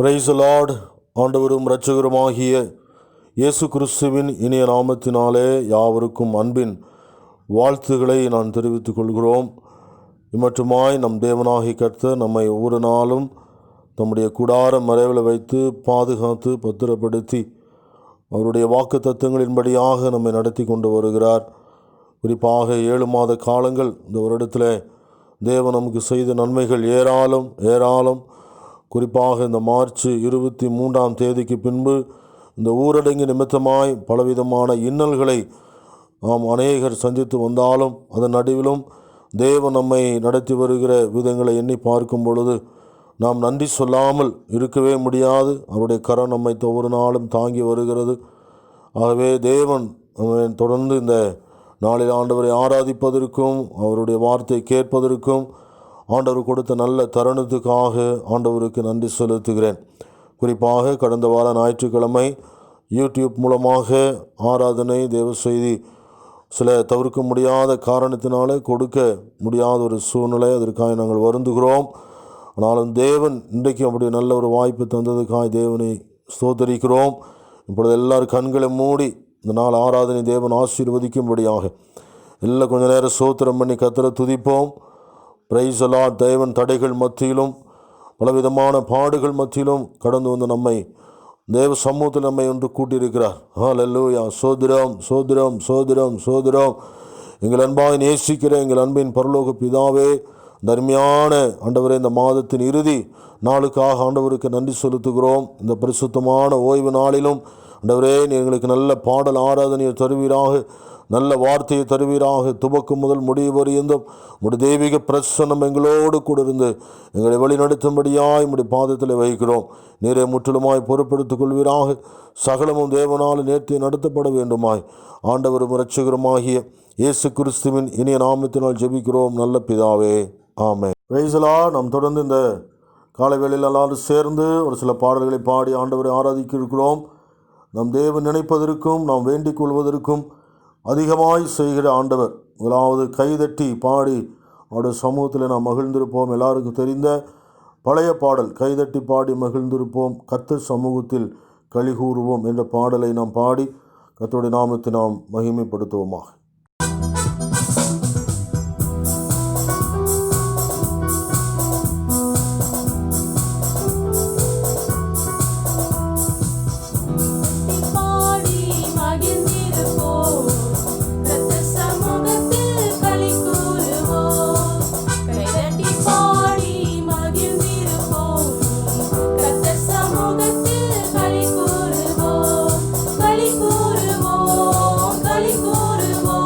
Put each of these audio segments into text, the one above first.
Price the Lord. ஆண்டவரும் இரட்சகருமாகிய இயேசு கிறிஸ்துவின் இனிய நாமத்தினாலே யாவருக்கும் அன்பின் வாழ்த்துக்களை நான் தெரிவித்துக் கொள்கிறோம். இம்மட்டுமாய் நம் தேவனாகிய கர்த்தர் நம்மை ஒவ்வொரு நாளும் நம்முடைய கூடார மறைவில் வைத்து பாதுகாத்து பத்திரப்படுத்தி அவருடைய வாக்கு தத்தங்களின்படியாக நம்மை நடத்தி கொண்டு வருகிறார். குறிப்பாக 7 மாத காலங்கள் இந்த வருடத்தில் தேவன் நமக்கு செய்த நன்மைகள் ஏராளம். குறிப்பாக இந்த மார்ச் 23ஆம் தேதிக்கு பின்பு இந்த ஊரடங்கு நிமித்தமாய் பலவிதமான இன்னல்களை நாம் அநேகர் சந்தித்து வந்தாலும் அதன் நடுவிலும் தேவன் நம்மை நடத்தி வருகிற விதங்களை எண்ணி பார்க்கும் பொழுது நாம் நன்றி சொல்லாமல் இருக்கவே முடியாது. அவருடைய கரம் நம்மை ஒவ்வொரு நாளும் தாங்கி வருகிறது. ஆகவே தேவன் தொடர்ந்து இந்த நாளில் ஆண்டவரை ஆராதிப்பதற்கும் அவருடைய வார்த்தை கேட்பதற்கும் ஆண்டவர் கொடுத்த நல்ல தருணத்துக்காக ஆண்டவருக்கு நன்றி செலுத்துகிறேன். குறிப்பாக கடந்த வார ஞாயிற்றுக்கிழமை யூடியூப் மூலமாக ஆராதனை தேவ செய்தி சில தவிர்க்க முடியாத காரணத்தினாலே கொடுக்க முடியாத ஒரு சூழ்நிலை, அதற்காக நாங்கள் வருந்துகிறோம். ஆனாலும் தேவன் இன்றைக்கு அப்படி நல்ல ஒரு வாய்ப்பு தந்ததுக்காக தேவனை ஸ்தோத்தரிக்கிறோம். இப்பொழுது எல்லாரும் கண்களை மூடி இந்த நாள் ஆராதனை தேவன் ஆசீர்வதிக்கும்படியாக எல்லாம் கொஞ்ச நேரம் ஸ்தோத்திரம் பண்ணி கர்த்தரை துதிப்போம். Price the Lord. தேவன் தடைகள் மத்தியிலும் பலவிதமான பாடுகள் மத்தியிலும் கடந்து வந்து நம்மை தேவ சமூகத்தில் நம்மை ஒன்று கூட்டியிருக்கிறார். ஹல்லேலூயா. சோதரம். எங்கள் அன்பாக நேசிக்கிற எங்கள் அன்பின் பரலோக பிதாவே, தர்மியான ஆண்டவரே, இந்த மாதத்தின் இறுதி நாளுக்காக ஆண்டவருக்கு நன்றி செலுத்துகிறோம். இந்த பரிசுத்தமான ஓய்வு நாளிலும் ஆண்டவரே, எங்களுக்கு நல்ல பாடல் ஆராதனையை தருவீராக, நல்ல வார்த்தையை தருவீராக. துவக்கம் முதல் முடிவு வரையும் உடைய தெய்வீக பிரசன்னம் எங்களோடு கூட இருந்து எங்களை வழிநடத்தும்படியாய் உடைய பாதத்தில் வைக்கிறோம். நீரை முற்றிலுமாய் பொறுப்படுத்திக் கொள்வீராக. சகலமும் தேவனால் நேர்த்தி நடத்தப்பட வேண்டுமாய் ஆண்டவரும் இரட்சகருமாகிய இயேசு கிறிஸ்துவின் இனிய நாமத்தினால் ஜெபிக்கிறோம் நல்ல பிதாவே, ஆமென். Praise the Lord. நாம் தொடர்ந்து இந்த காலை வேளையில் எல்லாரும் சேர்ந்து ஒரு சில பாடல்களை பாடி ஆண்டவரை ஆராதிக்க இருக்கிறோம். நம் தேவன் நினைப்பதற்கும் நாம் வேண்டிக் கொள்வதற்கும் அதிகமாய் செய்கிற ஆண்டவர். முதலாவது கைதட்டி பாடி அவருடைய சமூகத்தில் நாம் மகிழ்ந்திருப்போம். எல்லாருக்கும் தெரிந்த பழைய பாடல், கைதட்டி பாடி மகிழ்ந்திருப்போம், கர்த்தர் சமூகத்தில் களி கூறுவோம் என்ற பாடலை நாம் பாடி கர்த்தருடைய நாமத்தை நாம் மகிமைப்படுத்துவோமாக. களி கூறுவோம்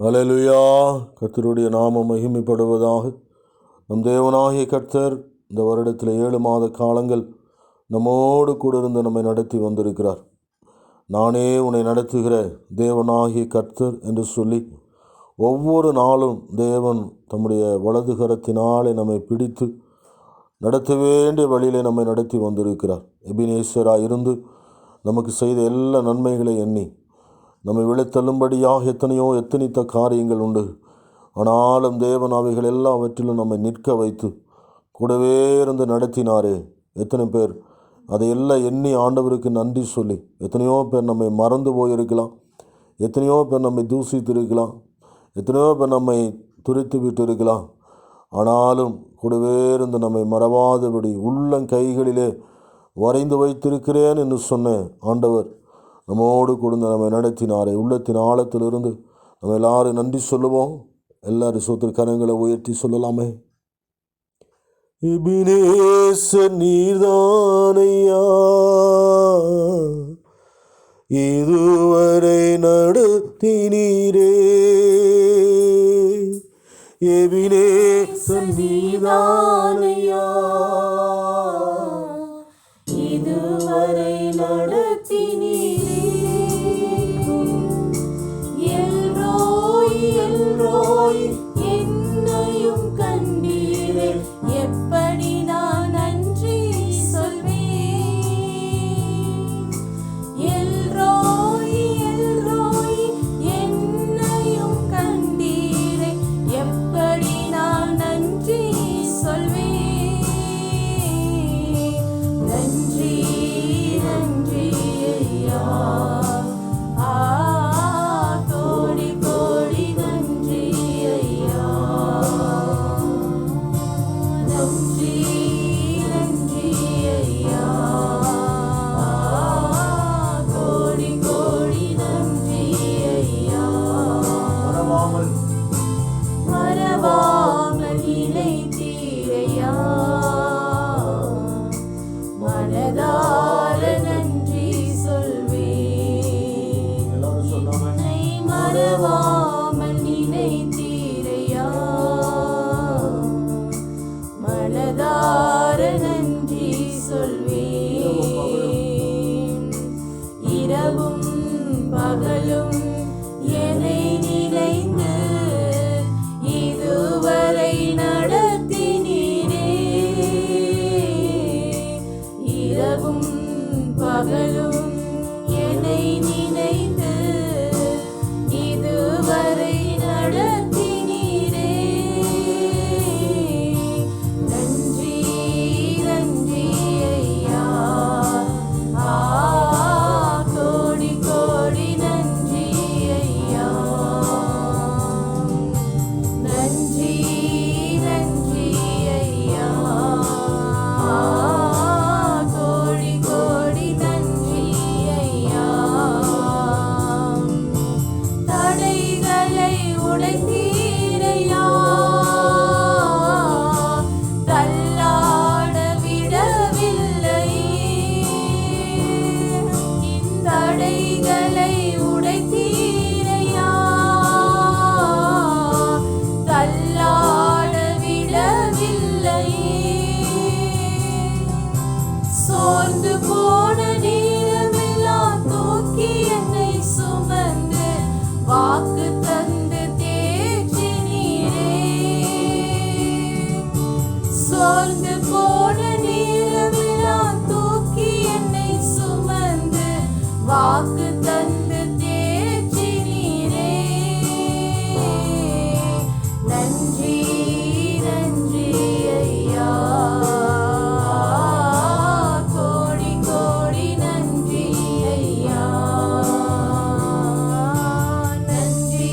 அல்லேலூயா. கர்த்தருடைய நாமம் மகிமைப்படுவதாக. நம் தேவனாகிய கர்த்தர் இந்த வருடத்தில் 7 மாத காலங்கள் நம்மோடு கூட இருந்து நம்மை நடத்தி வந்திருக்கிறார். நானே உன்னை நடத்துகிற தேவனாகிய கர்த்தர் என்று சொல்லி ஒவ்வொரு நாளும் தேவன் தம்முடைய வலது கரத்தினாலே நம்மை பிடித்து நடத்த வேண்டிய வழியிலே நம்மை நடத்தி வந்திருக்கிறார். எபினேசராக இருந்து நமக்கு செய்த எல்லா நன்மைகளை எண்ணி நம்மை விளைத்தள்ளும்படியாக எத்தனித்த காரியங்கள் உண்டு. ஆனாலும் தேவன் அவைகள் எல்லாவற்றிலும் நம்மை நிற்க வைத்து கூடவே இருந்து நடத்தினாரே. எத்தனை பேர் அதையெல்லாம் எண்ணி ஆண்டவருக்கு நன்றி சொல்லி, எத்தனையோ பேர் நம்மை மறந்து போயிருக்கலாம், எத்தனையோ பேர் நம்மை தூசித்து இருக்கலாம், எத்தனையோ பேர் நம்மை துரித்து விட்டு இருக்கலாம். ஆனாலும் கூடவே இருந்து நம்மை மறவாதபடி உள்ளங்கைகளிலே வரைந்து வைத்திருக்கிறேன் என்று சொன்ன ஆண்டவர் நம்மோடு கொடுத்து நம்மை நடத்தினாரே. உள்ளத்தின் ஆழத்திலிருந்து நம்ம எல்லாரும் நன்றி சொல்லுவோம். எல்லாரும் சோத்திர கரங்களை உயர்த்தி சொல்லலாமே. எபினேசர் நீர்தானையா இதுவரை நடத்தினீரே. எபினேசர் நீர்தானையா இதுவரை நடத்தினீரே. எல்ரோய் எல்ரோய் என்னையும் கண்டீரே. எப்படி நான் நன்றி சொல்வேன். எல்ரோய் எல்ரோய் என்னையும் கண்டீரே. எப்படி நான் நன்றி சொல்வேன். நன்றி நன்றி ஐயா. கோடி கோடி நன்றி ஐயா. நன்றி நன்றி ஐயா. கோடி கோடி நன்றி ஐயா. மறவாமல் நினைத்தீரையா. மனதார நன்றி சொல்வேன். என்னை மறவாமல் நினைத்தீரையா. மனதார நன்றி சொல்வேன். இரவும் பகலும் என்னை நினைந்து இதுவரை நடத்தினீரே. இரவும் பகலும் என்னை நினைந்து இதுவரை நடத்தினீரே. நன்றி நன்றி ஐயா. கோடி கோடி நன்றி ஐயா. நன்றி நன்றி ஐயா. கோடி கோடி நன்றி ஐயா. தடைகளை உடைத்தீரையா. தள்ளாட விடவில்லை. தடைகளை உடைத்தீரையா. தள்ளாட விடவில்லை. சோர்ந்து போன நேரமெல்லாம் தூக்கி என்னை சுமந்து வாக்கு தந்து தேற்றினீரே. சோர்ந்து போன நேரமெல்லாம் தூக்கி என்னை சுமந்து வாக்கு தந்து தேற்றினீரே. நன்றி நன்றி ஐயா. கோடி கோடி நன்றி ஐயா. நன்றி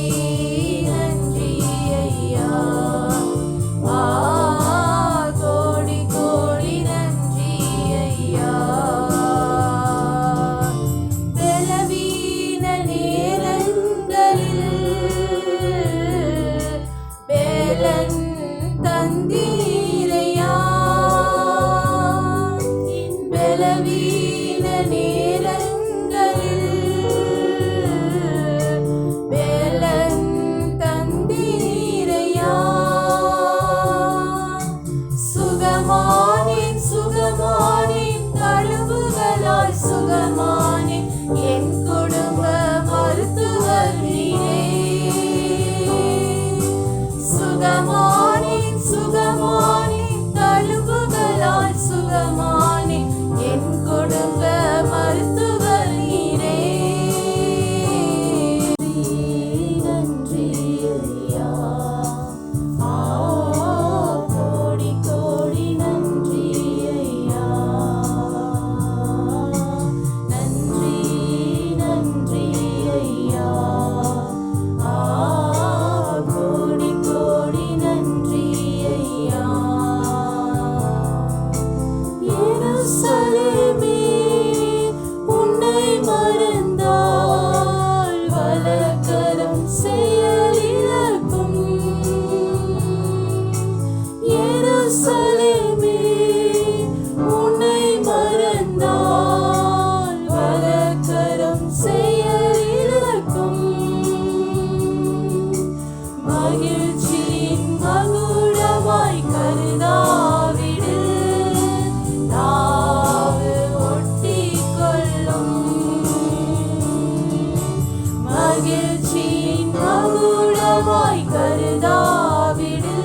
பெரிதாய் கருதாவிடு,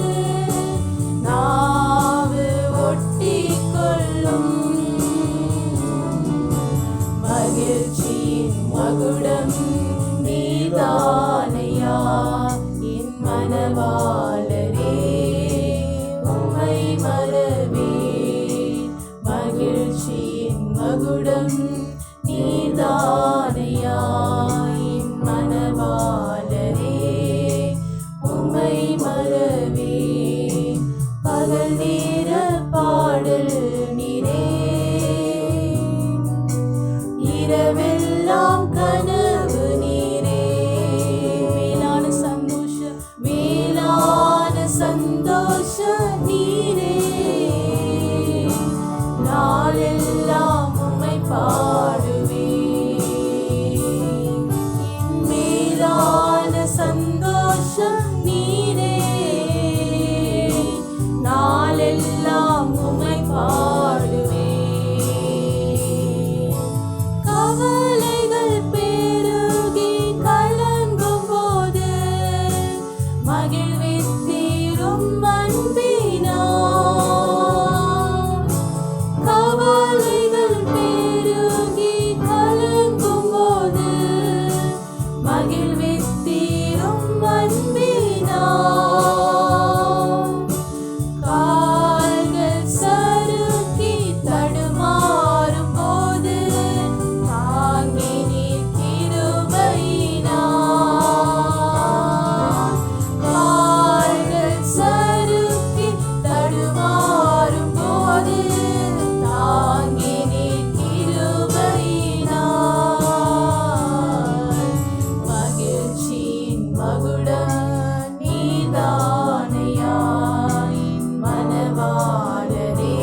நாவு ஒட்டிக்கொள்ளும். மகிழ்ச்சியின் மகுடம் நீதானையா, என் மனவாளரே உம்மை மறவே. மகிழ்ச்சியின் மகுடம் நீதானையா, என் மனவாளரே உம்மை மறவே. பகல் நேர பாடல் நீரே, இரவெல்லாம் கனவு நீரே. மேலான சந்தோஷ நீரே, நாளெல்லாம் உம்மை பாடுவேன். மேலான சந்தோஷம் நீரே, நாளெல்லாம் உம்மை பாடுவேன். கவலைகள் பெருகி கலங்கும் போது மகிழ்வித்தீரும் அன்பினார். கவலைகள் பெருகி கலங்கும் போது மகிழ்வித்தீரும் அன்பினார். கால்கள் சறுக்கி தடுமாறும் போது தாங்கி நீர் கிருபையினார். கால்கள் சறுக்கி தடுமாறும் போது தாங்கி நீர் கிருபையினார். மகிழ்ச்சியின் மகுடம் நீதானையா, என் மனவாளரே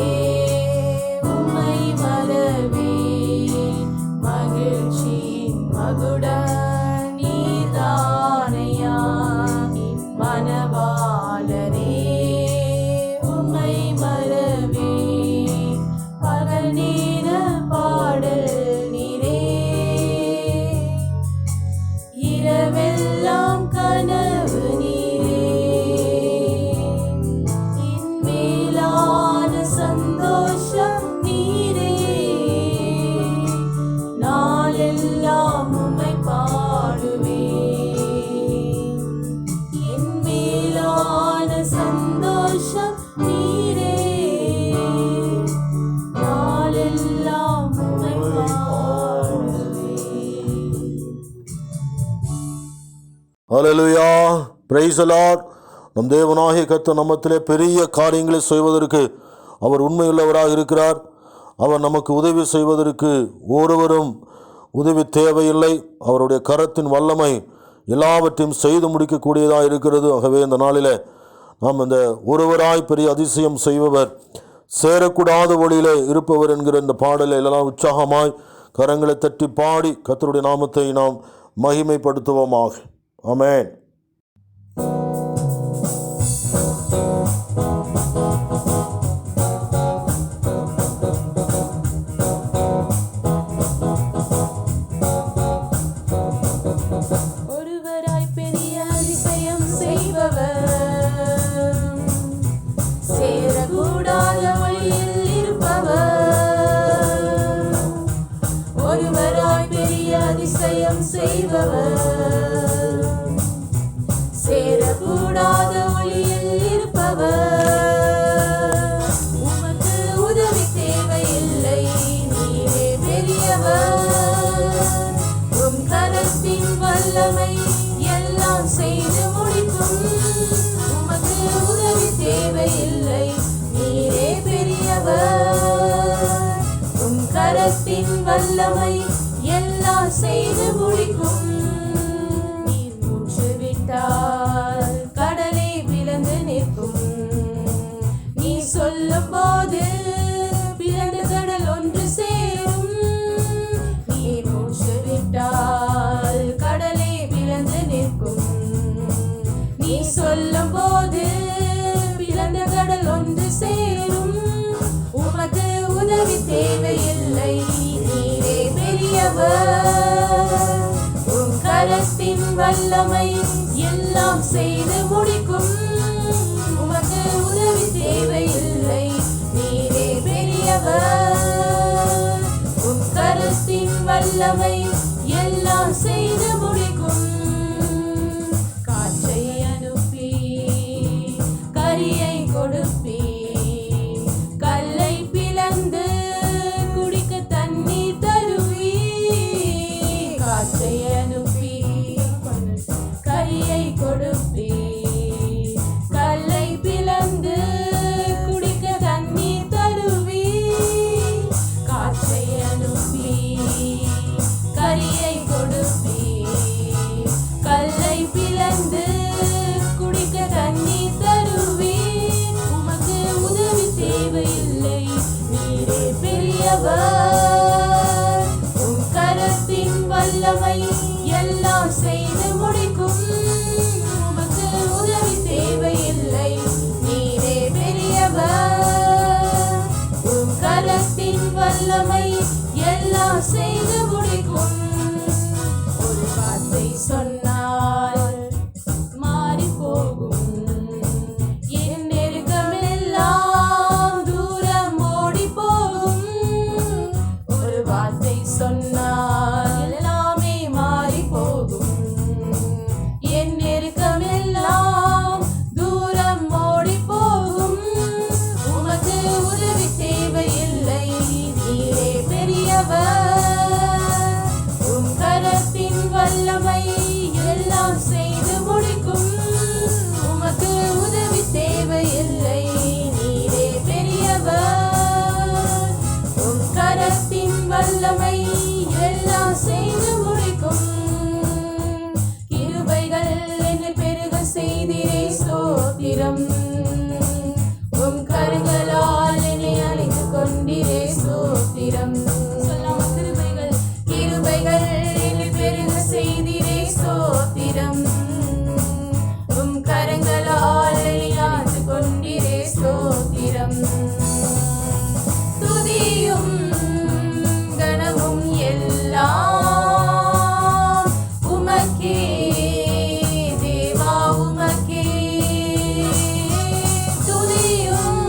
உம்மை மறவேன். மகிழ்ச்சியின் மகுடம் நீதானையா, என் மனவாளரே உம்மை மறவேன். பகல் நேர பாடல் நீரே, இரவெல்லாம் கனவு நீரே. என் மேலான சந்தோஷம் நீரே, நாளெல்லாம் உம்மை பாடுவேன். என் மேலான சந்தோஷம் நீரே, நாளெல்லாம் உம்மை பாடுவேன். ஹல்லேலூயா, பிரைஸ் தி லார்ட். நம் தேவனாகிய கர்த்தர் நம்மத்திலே பெரிய காரியங்களை செய்வதற்கு அவர் உண்மையுள்ளவராக இருக்கிறார். அவர் நமக்கு உதவி செய்வதற்கு ஒருவரும் உதவி தேவையில்லை. அவருடைய கரத்தின் வல்லமை எல்லாவற்றையும் செய்து முடிக்கக்கூடியதாக இருக்கிறது. ஆகவே இந்த நாளில் நாம் இந்த ஒருவராய் பெரிய அதிசயம் செய்பவர், சேரக்கூடாத வழியிலே இருப்பவர் என்கிற இந்த பாடலை எல்லாம் உற்சாகமாய் கரங்களை தட்டி பாடி கர்த்தருடைய நாமத்தை நாம் மகிமைப்படுத்துவோமாக. ஆமென். ஒருவராய் பெரிய அதிசயம் செய்பவர், சேரக்கூடாத வழியில் இருப்பவர். ஒருவராய் பெரிய அதிசயம் செய்பவர், சேரக்கூடாத வழியில் இருப்பவர். உமக்கு உதவி தேவையில்லை, நீரே பெரியவர். உம் கரத்தின் வல்லமை எல்லாம் செய்து முடிக்கும். உமக்கு உதவி தேவையில்லை, நீரே பெரியவர். உம் கரத்தின் வல்லமை எல்லாம் செய்து முடிக்கும். நீர் மூச்சு விட்டால் கடலை பிளந்து நிற்கும். நீ சொல்லும் போது பிளந்த கடல் ஒன்று சேரும். நீர் மூச்சு விட்டால் கடலை பிளந்து நிற்கும். நீ சொல்லும் போது பிளந்த கடல் ஒன்று சேரும். உமக்கு உதவி தேவையில்லை, நீரே பெரியவர். உம் கரத்தின் கரத்தின் வல்லமை எல்லாம் செய்து முடிக்கும். உமக்கு உதவி தேவையில்லை, நீரே பெரியவர். உம் கரத்தின் வல்லமை எல்லாம் செய்து முடிக்கும். காற்றை அனுப்பி கரியை கொடுப்பி, கல்லை பிளந்து குடிக்க தண்ணீர் தருவி. காற்றை அனுப்பி கரியை கொடுப்பி, கல்லை பிளந்து குடிக்க தண்ணீர் தருவி. காற்றை அனுப்பி கரியை கொடுப்பி, கல்லை பிளந்து குடிக்க தண்ணீர் தருவி. உமக்கு உதவி தேவையில்லை, நீரே பெரியவர். உம் கரத்தின் வல்லமை எல்லாம் செய்து முடிக்கும். உமக்கு உதவி தேவையில்லை, நீரே பெரியவர். உம் கரத்தின் வல்லமை எல்லாம் செய்து முடிக்கும். ஒரு வார்த்தை சொன்னால் மாறி போகும், என் நெருக்கமெல்லாம் தூரம் ஓடி போகும். ஒரு வார்த்தை சொன்னால் எல்லாமே மாறி போகும், என் நெருக்கமெல்லாம் தூரம் ஓடி போகும். உமக்கு உதவி தேவையில்லை, நீரே பெரியவர். உம் கரத்தின் வல்லமை எல்லாம் செய்து முடிக்கும். உமக்கு உதவி தேவையில்லை, நீரே பெரியவர். உம் கரத்தின் வல்லமை எல்லாம் செய்து முடிக்கும். கிருபைகள் என்னை பெருக செய்திரே ஸ்தோத்திரம். உம் கரங்களால் என்னை அழைத்து கொண்டிரே ஸ்தோத்திரம். சொல்லாம கிருபைகள் கிருபைகள் என்னை பெருக செய்திரே ஸ்தோத்திரம். உம் கரங்களால் என்னை அழைத்து கொண்டிரே ஸ்தோத்திரம். துதியும் கனமும் எல்லாம் உமக்கே தேவா, உமக்கே. துதியும்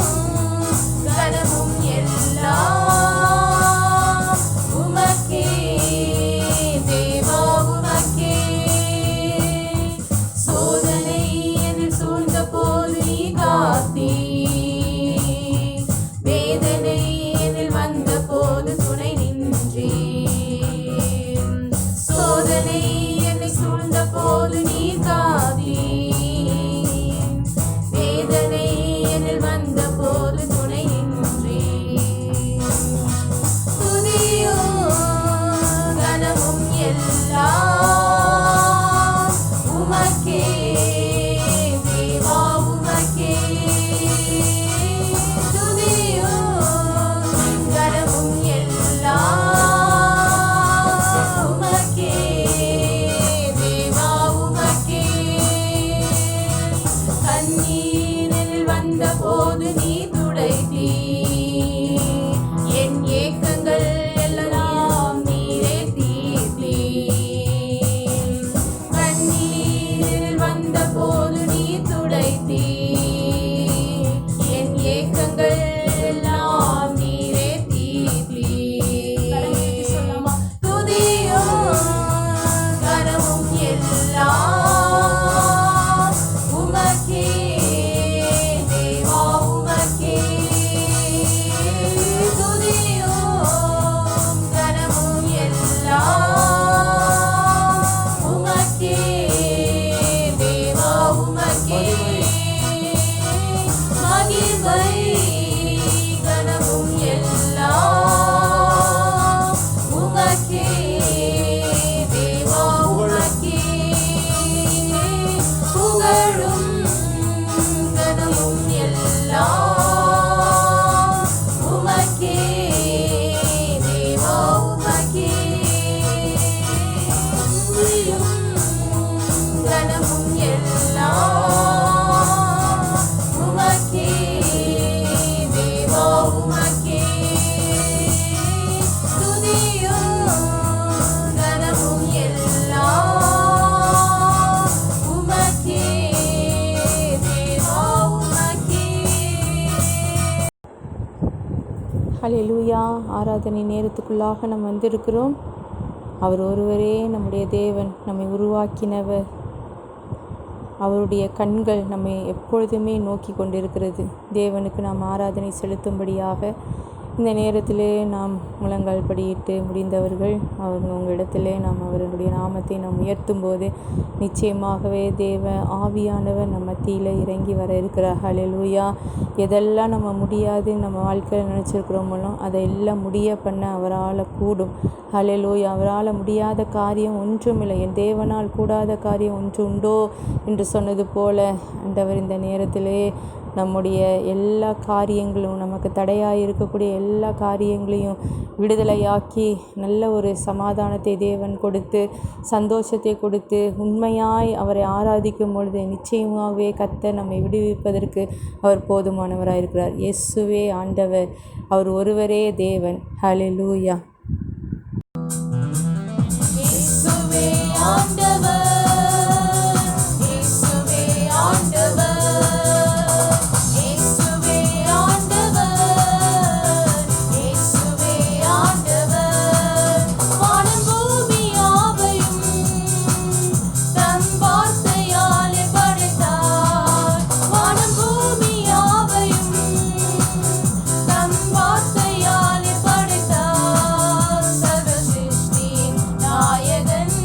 கனமும் எல்லாம் உமக்கே தேவா, உமக்கே. சோதனை என்னில் சூழ்ந்த போது நீ காத்தீ, வேதனை என்னில் வந்த போது துணை நின்றீ. சோதனை என்னை சூழ்ந்த போது நீ காத்தீ, வேதனை என்னில் வந்த போது துணை நின்றீ. துதியும் கனமும் எல்லாம் உமக்கே தேவா, உமக்கே. துதியும் கனமும் எல்லாம் உமக்கே தேவா, உமக்கே. கண்ணீரில் வந்த போது நீ துடைத்தீ, என் ஏக்கங்கள் எல்லாம் நீரே தீர்த்தீ. கண்ணீரில் வந்த போது நீ துடைத்தீ, என் ஏக்கங்கள் எல்லாம் நீரே தீர்த்தீ. சொல்லாமா துதியும் கனமும் எல்லாம் உமக்கே தேவா, உமக்கே. துதியும் கனமும் எல்லாம் உமக்கே தேவா, உமக்கே. மகிமை கனமும் எல்லாம் உமக்கே தேவா, உமக்கே. புகழும் கனமும் எல்லாம் உமக்கே தேவா, உமக்கே. துதியும் கனமும் எல்லாம் உமக்கே தேவா, உமக்கே. துதியும் கனமும் எல்லாம் ஹல்லேலூயா. ஆராதனை நேரத்துக்குள்ளாக நாம் வந்திருக்கிறோம். அவர் ஒருவரே நம்முடைய தேவன், நம்மை உருவாக்கினவர். அவருடைய கண்கள் நம்மை எப்பொழுதுமே நோக்கி கொண்டிருக்கிறது. தேவனுக்கு நாம் ஆராதனை செலுத்தும்படியாக இந்த நேரத்திலே நாம் முழங்கால் படியிட்டு முடிந்தவர்கள் உங்களிடத்திலே நாம் அவருடைய நாமத்தை நாம் உயர்த்தும் போது நிச்சயமாகவே தேவ ஆவியானவர் நம்ம மத்தியில் இறங்கி வர இருக்கிறார். ஹல்லேலூயா. எதெல்லாம் நம்ம முடியாது நம்ம வாழ்க்கையில் நினச்சிருக்கிறோமோ அதையெல்லாம் முடிய பண்ண அவரால் கூடும். ஹல்லேலூயா. அவரால் முடியாத காரியம் ஒன்றுமில்லை. என் தேவனால் கூடாத காரியம் ஒன்று உண்டோ என்று சொன்னது போல ஆண்டவர் இந்த நேரத்திலே நம்முடைய எல்லா காரியங்களும், நமக்கு தடையாக இருக்கக்கூடிய எல்லா காரியங்களையும் விடுதலையாக்கி நல்ல ஒரு சமாதானத்தை தேவன் கொடுத்து சந்தோஷத்தை கொடுத்து உண்மையாய் அவரை ஆராதிக்கும் பொழுது நிச்சயமாகவே கர்த்தர் நம்மை விடுவிப்பதற்கு அவர் போதுமானவராக இருக்கிறார். இயேசுவே ஆண்டவர், அவர் ஒருவரே தேவன். ஹல்லேலூயா. இயேசுவே ஆண்டவர், இயேசுவே ஆண்டவர், இயேசுவே ஆண்டவர், இயேசுவே ஆண்டவர். வானம் பூமி யாவையும் தம் வார்த்தையாலே படைத்தார். வானம் பூமி யாவையும் தம் வார்த்தையாலே படைத்தார். சர்வ சிருஷ்டியின் நாயகன்,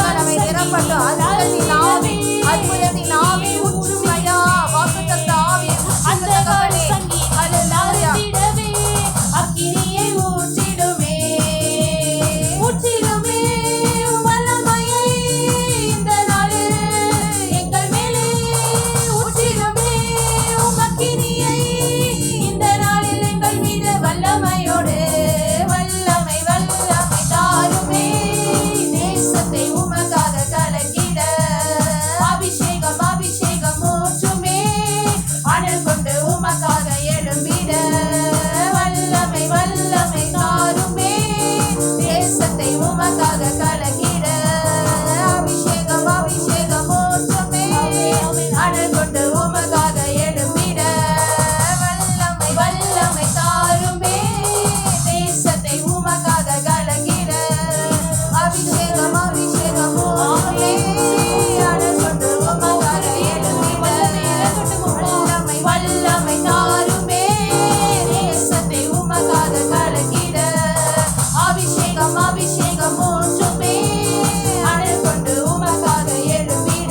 அபிஷேகம் நம்மை நிரப்பட்டும். அற்புதத்தின் ஆவி, அற்புதத்தின் ஆவி ஊற்றும் ஐயா. வாக்குத்தத்த ஆவி ஊற்றும் தகப்பனே. ஹல்லேலூயா. அக்கினியை ஊற்றிடுமே ஊற்றிடுமே வல்லமையை இந்த நாளில் எங்கள் மேலே ஊற்றிடுமே அக்கினியை இந்த நாளில் எங்கள் மீது வல்லமையோடு வல்லமை வல்லமை தாருமே தேசத்தை உமக்காக கலக்கிட அபிஷேகம் அபிஷேகம் ஊற்றுமே அனல் கொண்டு உமக்காக எழும்பிட வல்லமை வல்லமை தாருமே தேசத்தை உமக்காக கலக்கிட அபிஷேகம் அபிஷேகம் ஊற்றுமே அனல் கொண்டு உமக்காக எழும்பிட வல்லமை வல்லமை தாருமே தேசத்தை உமக்காக கலக்கிட அபிஷேகம் அபிஷேகம் ஊற்றுமே அனல் கொண்டு உமக்காக எழும்பிட வல்லமை வல்லமை தாருமே தேசத்தை உமக்காக கலக்கிட அபிஷேகம் அபிஷேகம் ஊற்றுமே அனல் கொண்டு உமக்காக எழும்பிட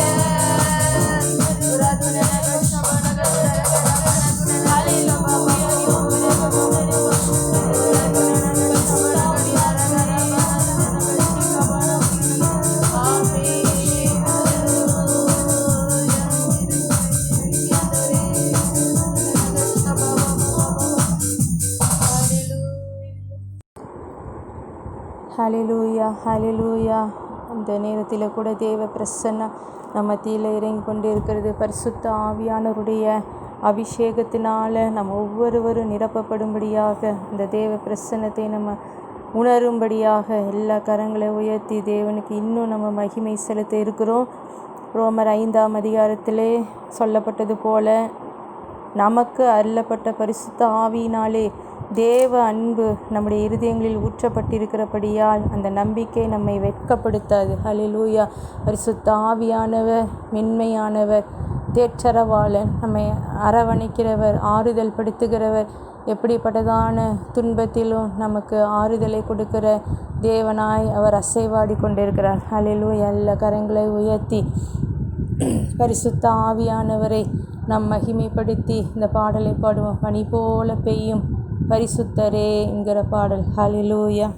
ஹalleluya ஹalleluya. இந்த நேரத்தில் கூட தேவ பிரசன்னம் நம்ம மத்தியில் இறங்கி கொண்டு இருக்கிறது. பரிசுத்த ஆவியானவருடைய அபிஷேகத்தினால் நம்ம ஒவ்வொருவரும் நிரப்பப்படும்படியாக இந்த தேவ பிரசன்னத்தை நம்ம உணரும்படியாக எல்லா கரங்களை உயர்த்தி தேவனுக்கு இன்னும் நம்ம மகிமை செலுத்த இருக்கிறோம். ரோமர் 5ஆம் அதிகாரத்திலே சொல்லப்பட்டது போல நமக்கு அருளப்பட்ட பரிசுத்த ஆவியினாலே தேவ அன்பு நம்முடைய இருதயங்களில் ஊற்றப்பட்டிருக்கிறபடியால் அந்த நம்பிக்கை நம்மை வெட்கப்படுத்தாது. ஹல்லேலூயா. பரிசுத்த ஆவியானவர் மென்மையானவர், தேற்றரவாளன், நம்மை அரவணைக்கிறவர், ஆறுதல் படுத்துகிறவர், எப்படிப்பட்டதான துன்பத்திலும் நமக்கு ஆறுதலை கொடுக்கிற தேவனாய் அவர் அசைவாடி கொண்டிருக்கிறார். ஹல்லேலூயா. எல்லா கரங்களை உயர்த்தி பரிசுத்த ஆவியானவரை நாம் மகிமைப்படுத்தி இந்த பாடலை பாடுவோம். பனி போல பெய்யும் பரிசுத்தரே என்கிற பாடல். ஹல்லேலூயா.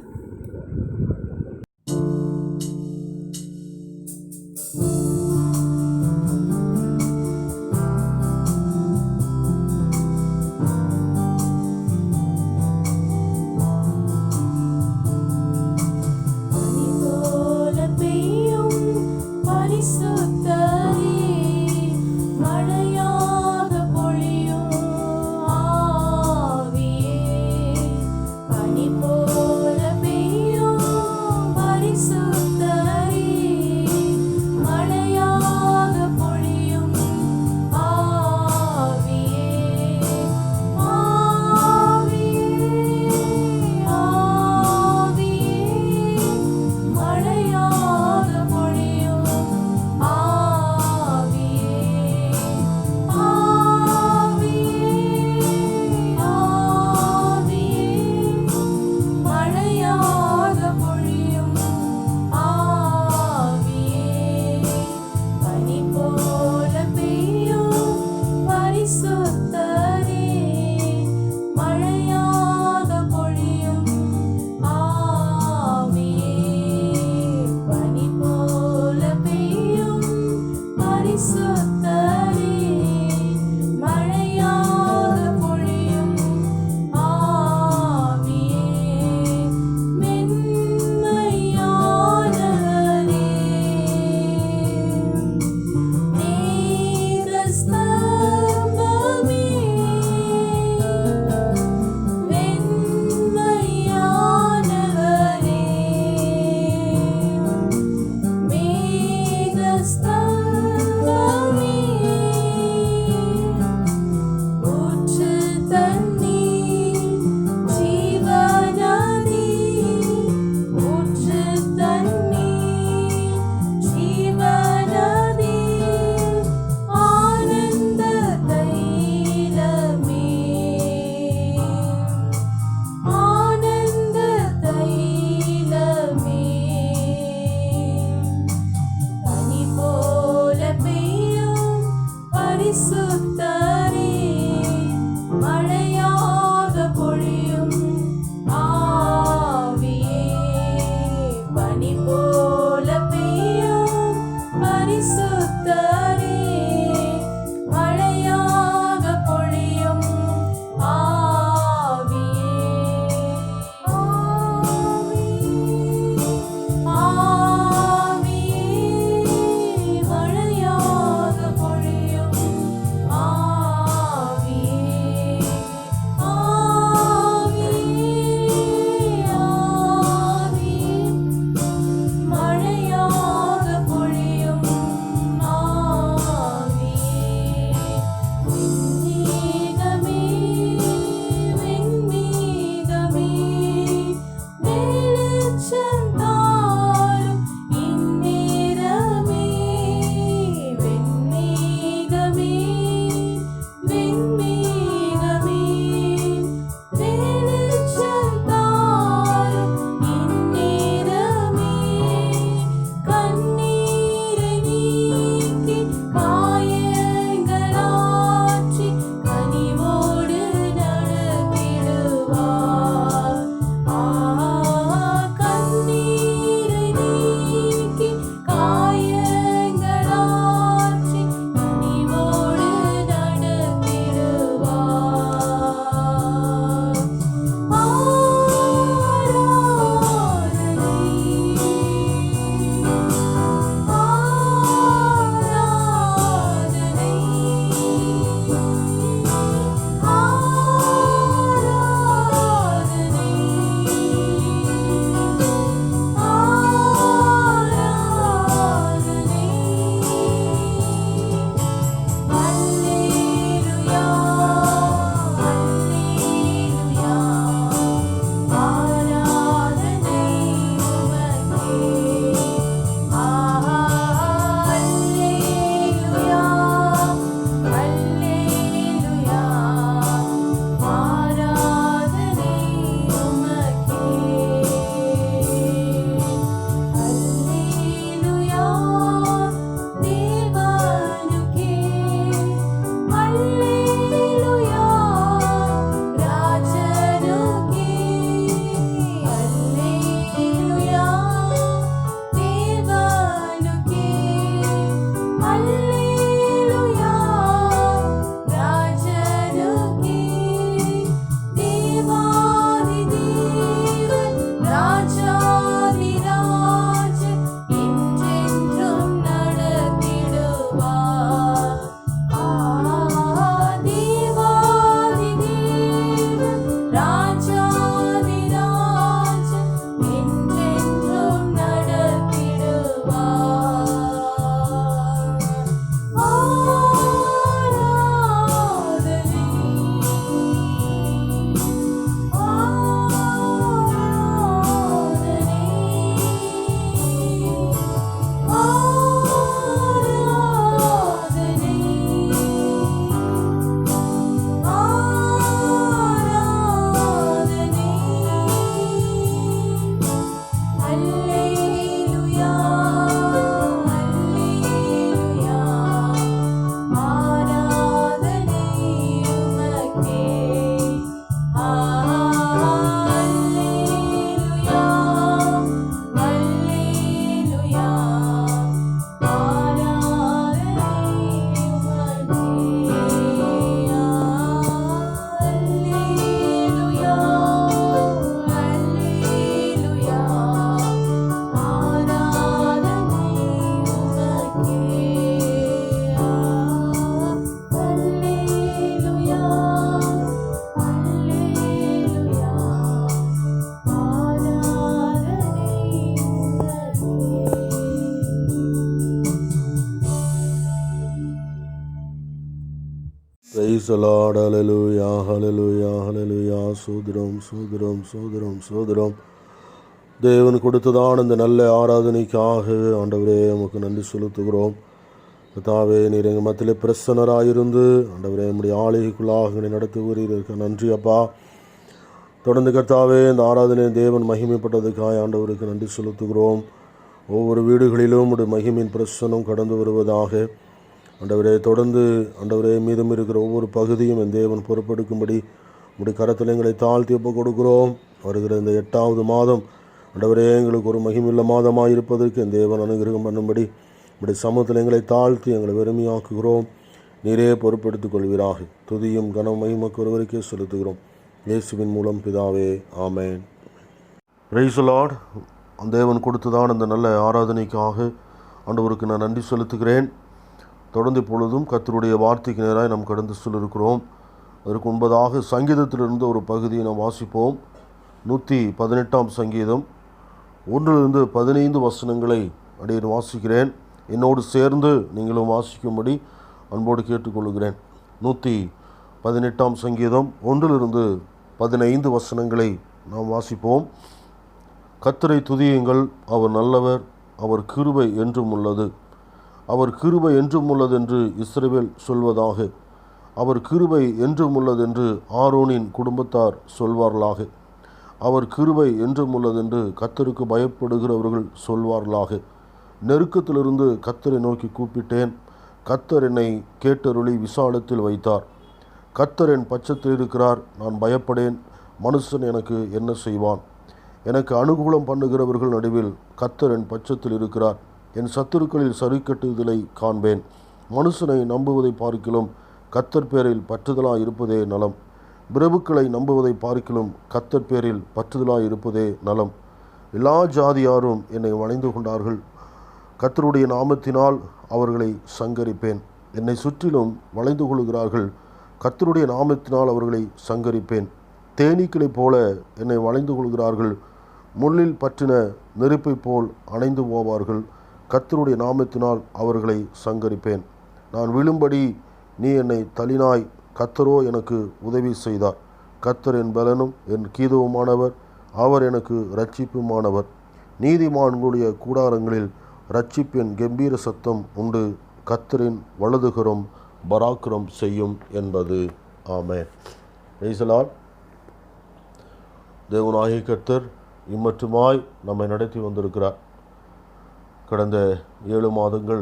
பனி போல பெய்யும் பரிசுத்தரே மழையாக பொழியும் ஆவியே பனி போல அல்லேலூயா அல்லேலூயா ஆராதனை உமக்கே அல்லேலூயா அல்லேலூயா ஆராதனை உமக்கே அல்லேலூயா அல்லேலூயா ஆராதனை உமக்கே அல்லேலூயா Praise the Lord. Hallelujah, hallelujah, hallelujah. சோதரம் சோதரம் சோதரம் சோதரம். தேவன் கொடுத்ததான இந்த நல்ல ஆராதனைக்காக ஆண்டவரே உமக்கு நன்றி செலுத்துகிறோம். கர்த்தாவே, நீர் எங்கள் மத்தியிலே பிரசன்னராயிருந்து ஆண்டவரே நம்முடைய ஆலயக்குள்ளாக எங்களை நடத்துகிறீர்கள். நன்றி அப்பா. தொடர்ந்து கர்த்தாவே இந்த ஆராதனை தேவன் மகிமைப்பட்டதுக்காக ஆண்டவருக்கு நன்றி செலுத்துகிறோம். ஒவ்வொரு வீடுகளிலும் உடைய மகிமையின் பிரசன்னம் கடந்து வருவதாக ஆண்டவரே. தொடர்ந்து ஆண்டவரே மீதம் இருக்கிற ஒவ்வொரு பகுதியும் என் தேவன் பொறுப்பெடுக்கும்படி உடைய கரத்தில் எங்களை தாழ்த்தி ஒப்பு கொடுக்கிறோம். வருகிற இந்த 8வது மாதம் ஆண்டவரே எங்களுக்கு ஒரு மகிமையுள்ள மாதமாக இருப்பதற்கு என் தேவன் அனுகிரகம் பண்ணும்படி உடைய சமூகத்தில் எங்களை தாழ்த்தி எங்களை வெறுமையாக்குகிறோம். நீரே பொறுப்பெடுத்துக் கொள்வீராக. துதியும் கனம் மகிமைக்கு ஒருவருக்கே செலுத்துகிறோம். இயேசுவின் மூலம் பிதாவே, ஆமேன். Price the Lord. தேவன் கொடுத்ததான இந்த நல்ல ஆராதனைக்காக ஆண்டவருக்கு நான் நன்றி செலுத்துகிறேன். தொடர்ந்து இப்பொழுதும் கர்த்தருடைய வார்த்தைக்கு நேராக நாம் கடந்து செல்லிருக்கிறோம். அதற்கு முன்பதாக சங்கீதத்திலிருந்து ஒரு பகுதியை நாம் வாசிப்போம். 118ஆம் சங்கீதம் 1-15 வசனங்களை அடியேன் வாசிக்கிறேன். என்னோடு சேர்ந்து நீங்களும் வாசிக்கும்படி அன்போடு கேட்டுக்கொள்கிறேன். 118ஆம் சங்கீதம் 1-15 வசனங்களை நாம் வாசிப்போம். கர்த்தரை துதியுங்கள், அவர் நல்லவர், அவர் கிருபை என்றும் உள்ளது. அவர் கிருபை என்றும் உள்ளதென்று இஸ்ரவேல் சொல்வதாக. அவர் கிருபை என்றும் உள்ளதென்று ஆரோனின் குடும்பத்தார் சொல்வார்களாக. அவர் கிருபை என்றும் உள்ளதென்று கர்த்தருக்கு பயப்படுகிறவர்கள் சொல்வார்களாக. நெருக்கத்திலிருந்து கர்த்தரை நோக்கி கூப்பிட்டேன். கர்த்தர் என்னை கேட்டருளி விசாலத்தில் வைத்தார். கர்த்தர் என் பட்சத்தில் இருக்கிறார், நான் பயப்படேன். மனுஷன் எனக்கு என்ன செய்வான்? எனக்கு அனுகூலம் பண்ணுகிறவர்கள் நடுவில் கர்த்தர் என் பட்சத்தில் இருக்கிறார். என் சத்துருக்களில் சரிக்கட்டுதலை காண்பேன். மனுஷனை நம்புவதை பார்க்கிலும் கர்த்தர் பேரில் பற்றுதலாய் இருப்பதே நலம். பிரபுக்களை நம்புவதை பார்க்கிலும் கர்த்தர் பேரில் பற்றுதலாய் இருப்பதே நலம். எல்லா ஜாதியாரும் என்னை வளைந்து கொண்டார்கள். கர்த்தருடைய நாமத்தினால் அவர்களை சங்கரிப்பேன். என்னை சுற்றிலும் வளைந்து கொள்கிறார்கள். கர்த்தருடைய நாமத்தினால் அவர்களை சங்கரிப்பேன். தேனீக்களைப் போல என்னை வளைந்து கொள்கிறார்கள். முள்ளில் பற்றின நெருப்பைப் போல் அணைந்து போவார்கள். கர்த்தருடைய நாமத்தினால் அவர்களை சங்கரிப்பேன். நான் விழும்படி நீ என்னை தள்ளினாய். கர்த்தரோ எனக்கு உதவி செய்தார். கர்த்தர் என் பலனும் என் கீதவுமானவர், அவர் எனக்கு இரட்சிப்புமானவர். நீதிமான்களுடைய கூடாரங்களில் இரட்சிப்பின் கம்பீர சத்தம் உண்டு. கர்த்தரின் வலதுகரம் பராக்கிரம் செய்யும் என்பது. ஆமென். Praise the lord. தேவனாகிய கர்த்தர் இம்மட்டுமாய் நம்மை நடத்தி வந்திருக்கிறார். கடந்த 7 மாதங்கள்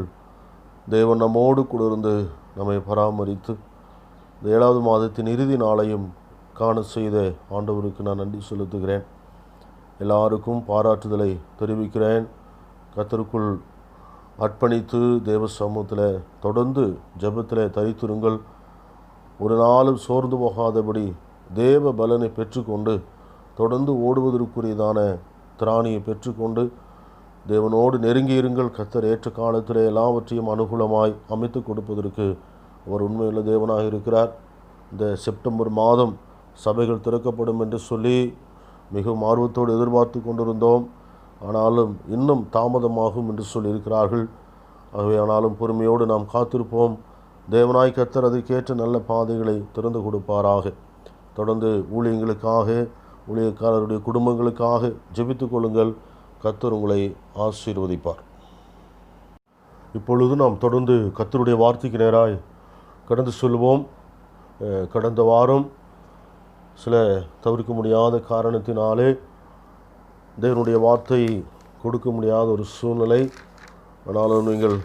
தேவன் நம்மோடு கூட இருந்து நம்மை பராமரித்து இந்த 7வது மாதத்தின் இறுதி நாளையும் காண செய்த ஆண்டவருக்கு நான் நன்றி செலுத்துகிறேன். எல்லாருக்கும் பாராட்டுதலை தெரிவிக்கிறேன். கர்த்தருக்குள் அர்ப்பணித்து தேவ சமூகத்தில் தொடர்ந்து ஜெபத்தில் தரித்திருங்கள். ஒரு நாளும் சோர்ந்து போகாதபடி தேவ பலனை பெற்றுக்கொண்டு தொடர்ந்து ஓடுவதற்குரியதான திராணியை பெற்றுக்கொண்டு தேவனோடு நெருங்கி இருங்கள். கர்த்தர் ஏற்ற காலத்தில் எல்லாவற்றையும் அனுகூலமாய் அமைத்து கொடுப்பதற்கு அவர் உண்மையுள்ள தேவனாக இருக்கிறார். இந்த செப்டம்பர் மாதம் சபைகள் திறக்கப்படும் என்று சொல்லி மிகவும் ஆர்வத்தோடு எதிர்பார்த்து கொண்டிருந்தோம். ஆனாலும் இன்னும் தாமதமாகும் என்று சொல்லியிருக்கிறார்கள். ஆகவே ஆனாலும் பொறுமையோடு நாம் காத்திருப்போம். தேவனாய் கர்த்தர் அதற்கேற்ற நல்ல பாதைகளை திறந்து கொடுப்பாராக. தொடர்ந்து ஊழியங்களுக்காக, ஊழியக்காரருடைய குடும்பங்களுக்காக ஜெபித்து கொள்ளுங்கள். கர்த்தர் உங்களை ஆசீர்வதிப்பார். இப்பொழுது நாம் தொடர்ந்து கர்த்தருடைய வார்த்தைக்கு நேராய் கடந்து செல்வோம். கடந்த வாரம் சில தவிர்க்க முடியாத காரணத்தினாலே தேவனுடைய வார்த்தை கொடுக்க முடியாத ஒரு சூழ்நிலை. ஆனாலும் நீங்கள்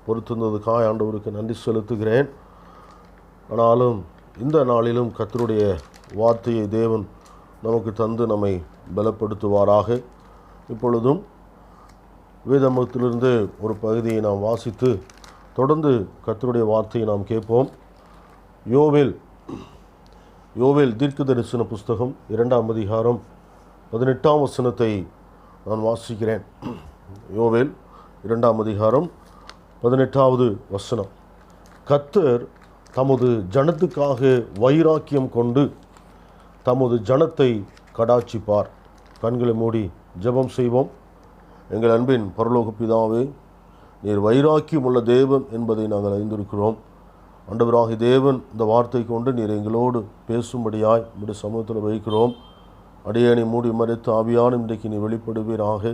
பொறுத்திருந்ததுக்காக ஆண்டவருக்கு நன்றி செலுத்துகிறேன். ஆனாலும் இந்த நாளிலும் கர்த்தருடைய வார்த்தையை தேவன் நமக்கு தந்து நம்மை பலப்படுத்துவாராக. இப்பொழுதும் வேதமத்திலிருந்து ஒரு பகுதியை நாம் வாசித்து தொடர்ந்து கர்த்தருடைய வார்த்தையை நாம் கேட்போம். யோவேல் தீர்க்க தரிசன புஸ்தகம் 2ஆம் அதிகாரம் 18ஆம் வசனத்தை நான் வாசிக்கிறேன். யோவேல் 2ஆம் அதிகாரம் 18வது வசனம். கர்த்தர் தமது ஜனத்துக்காக வைராக்கியம் கொண்டு தமது ஜனத்தை கடாட்சிப்பார். கண்களை மூடி ஜெபம் செய்வோம். எங்கள் அன்பின் பரலோக பிதாவே, நீர் வைராக்கியம் உள்ள தேவன் என்பதை நாங்கள் அறிந்திருக்கிறோம். ஆண்டவராகிய தேவன், இந்த வார்த்தை கொண்டு நீர் எங்களோடு பேசும்படியாய் உம்முடைய சமூகத்தில் வைக்கிறோம். அடியேனை மூடி மறைத்து ஆவியான இன்றைக்கு நீ வெளிப்படுவீராக.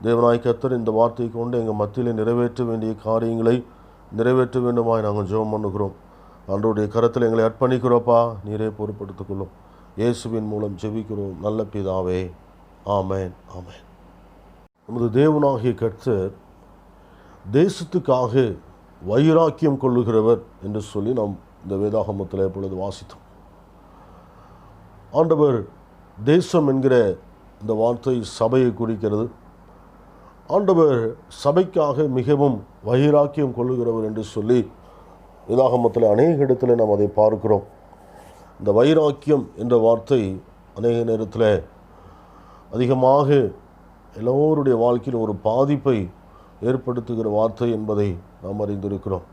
தேவனாய் கர்த்தர் இந்த வார்த்தை கொண்டு எங்கள் மத்தியில் நிறைவேற்ற வேண்டிய காரியங்களை நிறைவேற்ற வேண்டுமாய் நாங்கள் ஜெபம் பண்ணுகிறோம். ஆண்டவருடைய கரத்தில் எங்களை அர்ப்பணிக்கிறோப்பா, நீரே பொறுப்படுத்திக்கொள்ளும். இயேசுவின் மூலம் ஜெபிக்கிறோம் நல்ல பிதாவே, ஆமேன், ஆமேன். நமது தேவனாகிய கர்த்தர் தேசத்துக்காக வைராக்கியம் கொள்ளுகிறவர் என்று சொல்லி நாம் இந்த வேதாகமத்தில் எப்பொழுது வாசித்தோம். ஆண்டவர் தேசம் என்கிற இந்த வார்த்தை சபையை குறிக்கிறது. ஆண்டவர் சபைக்காக மிகவும் வைராக்கியம் கொள்ளுகிறவர் என்று சொல்லி வேதாகமத்தில் அநேக இடத்துல நாம் அதை பார்க்கிறோம். இந்த வைராக்கியம் என்ற வார்த்தை அநேக நேரத்தில் அதிகமாக எல்லோருடைய வாழ்க்கையில் ஒரு பாதிப்பை ஏற்படுத்துகிற வார்த்தை என்பதை நாம் அறிந்திருக்கிறோம்.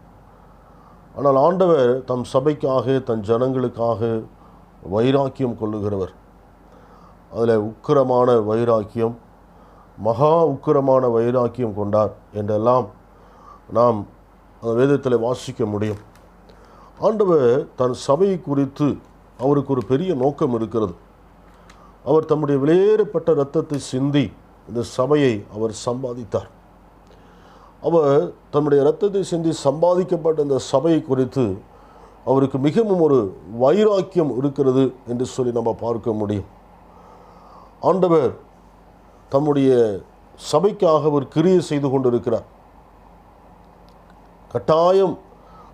ஆனால் ஆண்டவர் தம் சபைக்காக தன் ஜனங்களுக்காக வைராக்கியம் கொள்ளுகிறவர். அதில் உக்கிரமான வைராக்கியம், மகா உக்கிரமான வைராக்கியம் கொண்டார் என்றெல்லாம் நாம் அந்த வேதத்தில் வாசிக்க முடியும். ஆண்டவர் தன் சபையை குறித்து அவருக்கு ஒரு பெரிய நோக்கம் இருக்கிறது. அவர் தம்முடைய விலையேறப்பட்ட இரத்தத்தை சிந்தி இந்த சபையை அவர் சம்பாதித்தார். அவர் தம்முடைய இரத்தத்தை சிந்தி சம்பாதிக்கப்பட்ட இந்த சபையை குறித்து அவருக்கு மிகவும் ஒரு வைராக்கியம் இருக்கிறது என்று சொல்லி நம்ம பார்க்க முடியும். ஆண்டவர் தம்முடைய சபைக்காக ஒரு கிரியை செய்து கொண்டிருக்கிறார். கட்டாயம்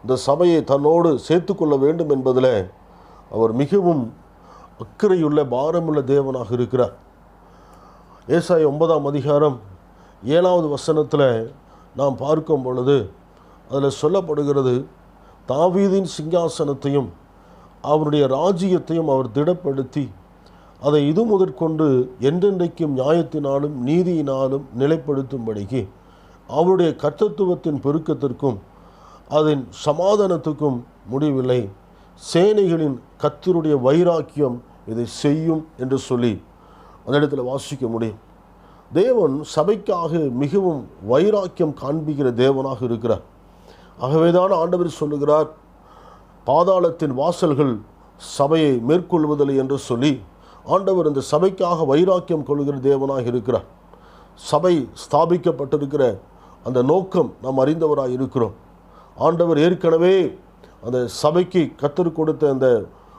இந்த சபையை தன்னோடு சேர்த்து கொள்ள வேண்டும் என்பதில் அவர் மிகவும் அக்கறையுள்ள பாரமுள்ள தேவனாக இருக்கிறார். ஏசாயா 9ஆம் அதிகாரம் 7வது வசனத்தில் நாம் பார்க்கும் பொழுது அதில் சொல்லப்படுகிறது, தாவீதின் சிங்காசனத்தையும் அவருடைய ராஜ்யத்தையும் அவர் திடப்படுத்தி அதை இது முதற்கொண்டு என்றென்றைக்கும் நியாயத்தினாலும் நீதியினாலும் நிலைப்படுத்தும்படிக்கு அவருடைய கர்த்தத்துவத்தின் பெருக்கத்திற்கும் அதன் சமாதானத்துக்கும் முடிவில்லை. சேனைகளின் கர்த்தருடைய வைராக்கியம் இதை செய்யும் என்று சொல்லி அந்த இடத்துல வாசிக்க முடியும். தேவன் சபைக்காக மிகவும் வைராக்கியம் காண்பிக்கிற தேவனாக இருக்கிறார். ஆகவேதான் ஆண்டவர் சொல்லுகிறார், பாதாளத்தின் வாசல்கள் சபையை மேற்கொள்வதில்லை என்று சொல்லி ஆண்டவர் இந்த சபைக்காக வைராக்கியம் கொள்கிற தேவனாக இருக்கிறார். சபை ஸ்தாபிக்கப்பட்டிருக்கிற அந்த நோக்கம் நாம் அறிந்தவராக இருக்கிறோம். ஆண்டவர் ஏற்கனவே அந்த சபைக்கு கற்றுக் கொடுத்த அந்த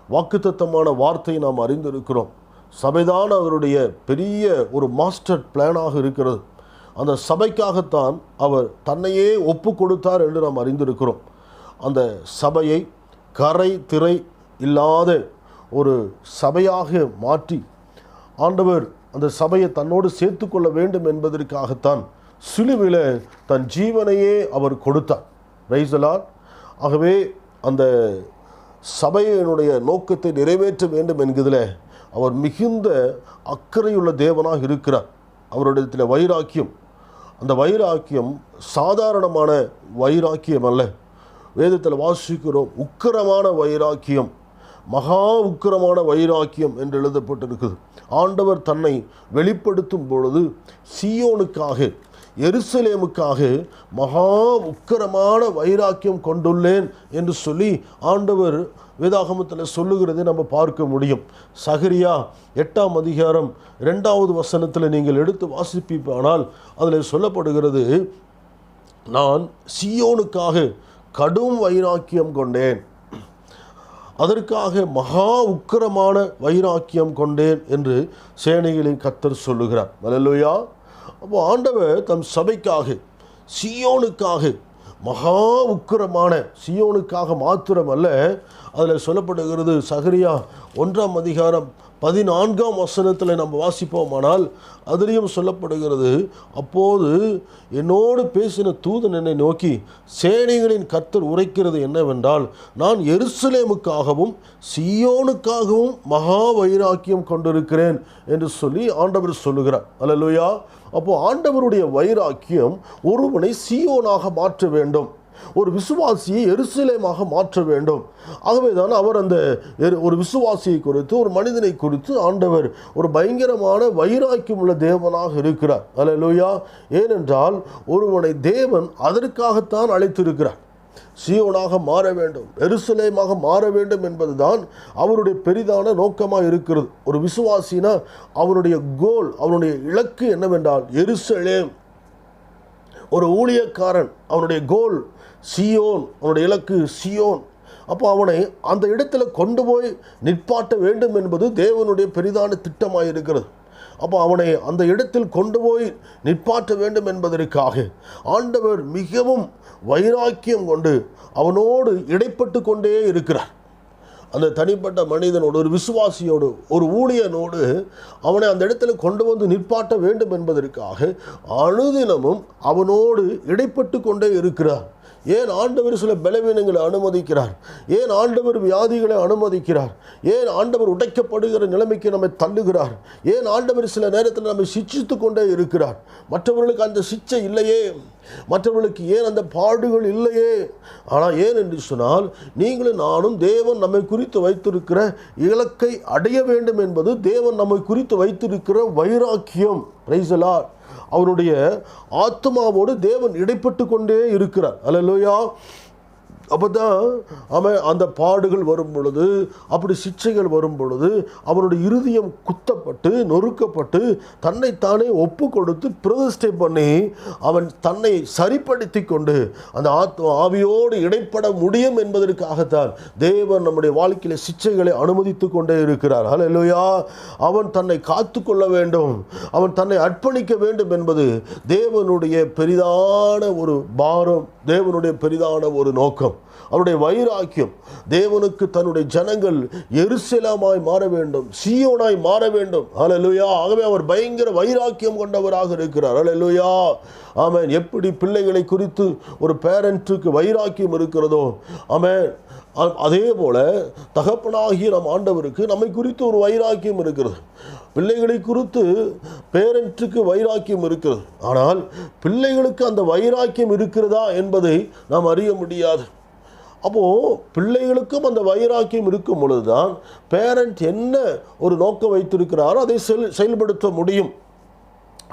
வாக்குத்தத்தமான வார்த்தையை நாம் அறிந்திருக்கிறோம். சபைதான் அவருடைய பெரிய ஒரு மாஸ்டர் பிளானாக இருக்கிறது. அந்த சபைக்காகத்தான் அவர் தன்னையே ஒப்பு கொடுத்தார் என்று நாம் அறிந்திருக்கிறோம். அந்த சபையை கரை திரை இல்லாத ஒரு சபையாக மாற்றி ஆண்டவர் அந்த சபையை தன்னோடு சேர்த்து கொள்ள வேண்டும் என்பதற்காகத்தான் சிலுவையில் தன் ஜீவனையே அவர் கொடுத்தார். Price the Lord. ஆகவே அந்த சபையினுடைய நோக்கத்தை நிறைவேற்ற வேண்டும் என்கிறதில் அவர் மிகுந்த அக்கறையுள்ள தேவனாக இருக்கிறார். அவருடைய வைராக்கியம், அந்த வைராக்கியம் சாதாரணமான வைராக்கியம் அல்ல. வேதத்தில் வாசிக்கிறோம், உக்கிரமான வைராக்கியம், மகா உக்கிரமான வைராக்கியம் என்று எழுதப்பட்டிருக்குது. ஆண்டவர் தன்னை வெளிப்படுத்தும் பொழுது சீயோனுக்காக, எருசலேமுக்காக மகா உக்கிரமான வைராக்கியம் கொண்டுள்ளேன் என்று சொல்லி ஆண்டவர் வேதாகமத்தில் சொல்லுகிறதை நம்ம பார்க்க முடியும். சகரியா 8ஆம் அதிகாரம் 2வது வசனத்தில் நீங்கள் எடுத்து வாசிப்பீப்பானால் அதில் சொல்லப்படுகிறது, நான் சீயோனுக்காக கடும் வைராக்கியம் கொண்டேன், அதற்காக மகா உக்கிரமான வைராக்கியம் கொண்டேன் என்று சேனைகளின் கர்த்தர் சொல்லுகிறார். அல்லேலூயா. அப்போ ஆண்டவர் தம் சபைக்காக, சீயோனுக்காக, மகா உக்கிரமான சீயோனுக்காக மாத்திரமல்ல, அதில் சொல்லப்படுகிறது சகரியா 1:14 நம்ம வாசிப்போமானால் அதிலையும் சொல்லப்படுகிறது, அப்போது என்னோடு பேசின தூதன் என்னை நோக்கி, சேனைகளின் கர்த்தர் உரைக்கிறது என்னவென்றால், நான் எருசலேமுக்காகவும் சீயோனுக்காகவும் மகா வைராக்கியம் கொண்டிருக்கிறேன் என்று சொல்லி ஆண்டவர் சொல்லுகிறார். அல்லேலூயா. அப்போது ஆண்டவருடைய வைராக்கியம் ஒருவனை சீயோனாக மாற்ற வேண்டும், ஒரு விசுவாசியை எருசலேமாக மாற்ற வேண்டும். ஆகவே தான் அவர் அந்த ஒரு விசுவாசியை குறித்து, ஒரு மனிதனை குறித்து ஆண்டவர் ஒரு பயங்கரமான வைராக்கியம் உள்ள தேவனாக இருக்கிறார். அல்லேலூயா. ஏனென்றால் ஒருவனை தேவன் அதற்காகத்தான் அழைத்திருக்கிறார். சீயோனாக மாற வேண்டும், எருசலேமாக மாற வேண்டும் என்பதுதான் அவருடைய பெரிதான நோக்கமாக இருக்கிறது. ஒரு விசுவாசினா அவனுடைய கோல், அவனுடைய இலக்கு என்னவென்றால் எருசலேம். ஒரு ஊழியக்காரன் அவனுடைய கோல் சீயோன், அவனுடைய இலக்கு சீயோன். அப்போ அவனை அந்த இடத்துல கொண்டு போய் நிற்பாட்ட வேண்டும் என்பது தேவனுடைய பெரிதான திட்டமாக இருக்கிறது. அப்போ அவனை அந்த இடத்தில் கொண்டு போய் நிற்பாட்ட வேண்டும் என்பதற்காக ஆண்டவர் மிகவும் வைராக்கியம் கொண்டு அவனோடு இடைப்பட்டு கொண்டே இருக்கிறார். அந்த தனிப்பட்ட மனிதனோடு, ஒரு விசுவாசியோடு, ஒரு ஊழியனோடு அவனை அந்த இடத்துல கொண்டு வந்து நிற்பாட்ட வேண்டும் என்பதற்காக அனுதினமும் அவனோடு இடைப்பட்டு கொண்டே இருக்கிறார். ஏன் ஆண்டவர் சில பலவீனங்களை அனுமதிக்கிறார்? ஏன் ஆண்டவர் வியாதிகளை அனுமதிக்கிறார்? ஏன் ஆண்டவர் உடைக்கப்படுகிற நிலைமைக்கு நம்மை தள்ளுகிறார்? ஏன் ஆண்டவர் சில நேரத்தில் நம்மை சிட்சித்து கொண்டே இருக்கிறார்? மற்றவர்களுக்கு அந்த சிச்சை இல்லையே, மற்றவர்களுக்கு ஏன் அந்த பாடுகள் இல்லையே? ஆனால் ஏன் என்று சொன்னால், நீங்களும் நானும் தேவன் நம்மை குறித்து வைத்திருக்கிற இலக்கை அடைய வேண்டும் என்பது தேவன் நம்மை குறித்து வைத்திருக்கிற வைராக்கியம். Price the Lord. அவருடைய ஆத்மாவோடு தேவன் இடைப்பட்டு கொண்டே இருக்கிறார். அல்லேலூயா. அப்போ தான் அவன் அந்த பாடுகள் வரும் பொழுது, அப்படி சிக்ஷைகள் வரும் பொழுது அவனுடைய இருதயம் குத்தப்பட்டு நொறுக்கப்பட்டு தன்னைத்தானே ஒப்பு கொடுத்து பிரதிஷ்டை பண்ணி அவன் தன்னை சரிப்படுத்தி கொண்டு அந்த ஆவியோடு இடைப்பட முடியும் என்பதற்காகத்தான் தேவன் நம்முடைய வாழ்க்கையில் சிக்ஷைகளை அனுமதித்து கொண்டே இருக்கிறார். அல்லேலூயா. அவன் தன்னை காத்து கொள்ள வேண்டும், அவன் தன்னை அர்ப்பணிக்க வேண்டும் என்பது தேவனுடைய பெரிதான ஒரு பாரம், தேவனுடைய பெரிதான ஒரு நோக்கம், அவருடைய வைராக்கியம். தேவனுக்கு தன்னுடைய ஜனங்கள் எருசலேமாய் மாற வேண்டும், சீயோனாய் மாற வேண்டும். அல்லேலூயா. ஆகவே அவர் பயங்கர வைராக்கியம் கொண்டவராக இருக்கிறார். அல்லேலூயா. ஆமென். எப்படி பிள்ளைகளை குறித்து ஒரு பேரண்ட்டுக்கு வைராக்கியம் இருக்கிறதோ, ஆமென், அதே போல தகப்பனாகிய நம் ஆண்டவருக்கு நம்மை குறித்து ஒரு வைராக்கியம் இருக்கிறது. பிள்ளைகளை குறித்து பேரண்ட்டுக்கு வைராக்கியம் இருக்கிறது. ஆனால் பிள்ளைகளுக்கு அந்த வைராக்கியம் இருக்கிறதா என்பதை நாம் அறிய முடியாது. அப்போது பிள்ளைகளுக்கும் அந்த வைராக்கியம் இருக்கும் பொழுது தான் பேரண்ட் என்ன ஒரு நோக்கம் வைத்திருக்கிறாரோ அதை செயல்படுத்த முடியும்.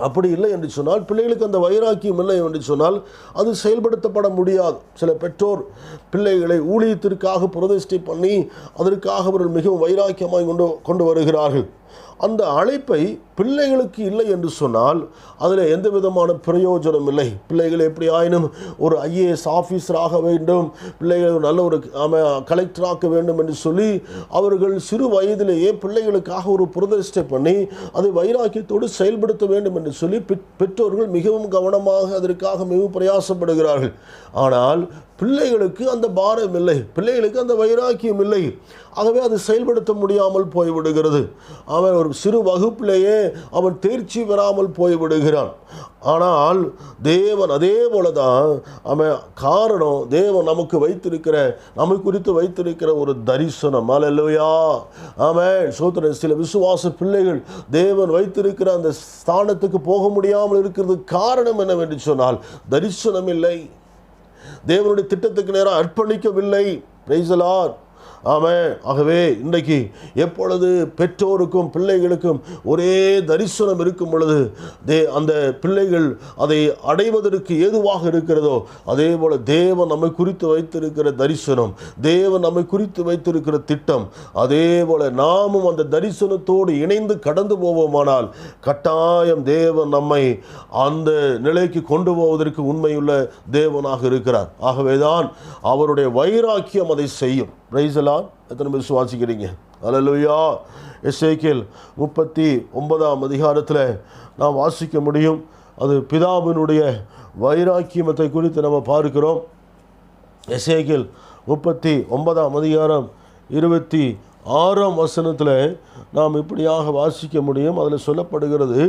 அப்படி இல்லை என்று சொன்னால், பிள்ளைகளுக்கு அந்த வைராக்கியம் இல்லை என்று சொன்னால் அது செயல்படுத்தப்பட முடியாது. சில பெற்றோர் பிள்ளைகளை ஊழியத்திற்காக பிரதிஷ்டை பண்ணி அதற்காக அவர்கள் மிகவும் வைராக்கியமாய் கொண்டு வருகிறார்கள். அந்த அழைப்பை பிள்ளைகளுக்கு இல்லை என்று சொன்னால் அதில் எந்த விதமான பிரயோஜனம் இல்லை. பிள்ளைகள் எப்படி ஆயினும் ஒரு IAS ஆஃபீஸராக வேண்டும், பிள்ளைகள் நல்ல ஒரு கலெக்டராக்க வேண்டும் என்று சொல்லி அவர்கள் சிறு வயதிலேயே பிள்ளைகளுக்காக ஒரு பிரதிஷ்டை பண்ணி அதை வைராக்கியத்தோடு செயல்படுத்த வேண்டும் என்று சொல்லி பெற்றோர்கள் மிகவும் கவனமாக அதற்காக மிகவும் பிரயாசப்படுகிறார்கள். ஆனால் பிள்ளைகளுக்கு அந்த பாரம் இல்லை, பிள்ளைகளுக்கு அந்த வைராக்கியம் இல்லை. ஆகவே அது செயல்படுத்த முடியாமல் போய்விடுகிறது. அவன் ஒரு சிறு வகுப்பிலேயே அவன் தேர்ச்சி பெறாமல் போய்விடுகிறான். ஆனால் தேவன் அதே போல தான் அவன் காரணம், தேவன் நமக்கு வைத்திருக்கிற, நம்மை குறித்து வைத்திருக்கிற ஒரு தரிசனம். அல்லேலூயா. ஆமென். சோத்திரம். சில விசுவாச பிள்ளைகள் தேவன் வைத்திருக்கிற அந்த ஸ்தானத்துக்கு போக முடியாமல் இருக்கிறது காரணம் என்னவென்று சொன்னால் தரிசனம் இல்லை, தேவனுடைய திட்டத்துக்கு நேரம் அர்ப்பணிக்கவில்லை. Price the lord. ஆமென். ஆகவே இன்றைக்கு எப்பொழுது பெற்றோருக்கும் பிள்ளைகளுக்கும் ஒரே தரிசனம் இருக்கும் பொழுது அந்த பிள்ளைகள் அதை அடைவதற்கு ஏதுவாக இருக்கிறதோ, அதே போல தேவன் நம்மை குறித்து வைத்திருக்கிற தரிசனம், தேவன் நம்மை குறித்து வைத்திருக்கிற திட்டம், அதே போல நாமும் அந்த தரிசனத்தோடு இணைந்து கடந்து போவோமானால் கட்டாயம் தேவன் நம்மை அந்த நிலைக்கு கொண்டு போவதற்கு உண்மையுள்ள தேவனாக இருக்கிறார். ஆகவேதான் அவருடைய வைராக்கியம் அதை செய்யும். Price the Lord. எத்தனை பேர் விசுவாசிக்கிறீங்க? அல்லேலூயா. எசேக்கியேல் 39 அதிகாரத்தில் நாம் வாசிக்க முடியும். அது பிதாவினுடைய வைராக்கியத்தை குறித்து நம்ம பார்க்கிறோம். எசேக்கியேல் 39:26 நாம் இப்படியாக வாசிக்க முடியும். அதில் சொல்லப்படுகிறது,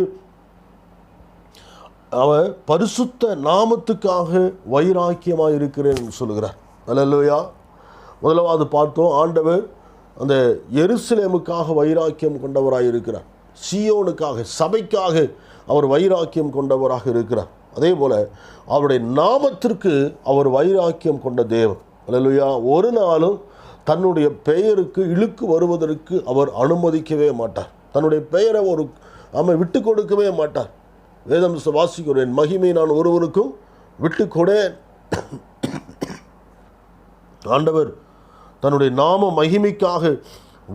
அவர் பரிசுத்த நாமத்துக்காக வைராக்கியமாக இருக்கிறேன் என்று சொல்கிறார். அல்லேலூயா. முதலாவது பார்த்தோம், ஆண்டவர் அந்த எருசலேமுக்காக வைராக்கியம் கொண்டவராக இருக்கிறார். சீயோனுக்காக, சபைக்காக அவர் வைராக்கியம் கொண்டவராக இருக்கிறார். அதே போல் அவருடைய நாமத்திற்கு அவர் வைராக்கியம் கொண்ட தேவன். அல்லேலூயா. ஒரு நாளும் தன்னுடைய பெயருக்கு இழுக்கு வருவதற்கு அவர் அனுமதிக்கவே மாட்டார். தன்னுடைய பெயரை விட்டு கொடுக்கவே மாட்டார். வேதம் வாசிக்கிறேன், மகிமை நான் ஒருவருக்கும் விட்டு கொடேன். ஆண்டவர் தன்னுடைய நாம மகிமைக்காக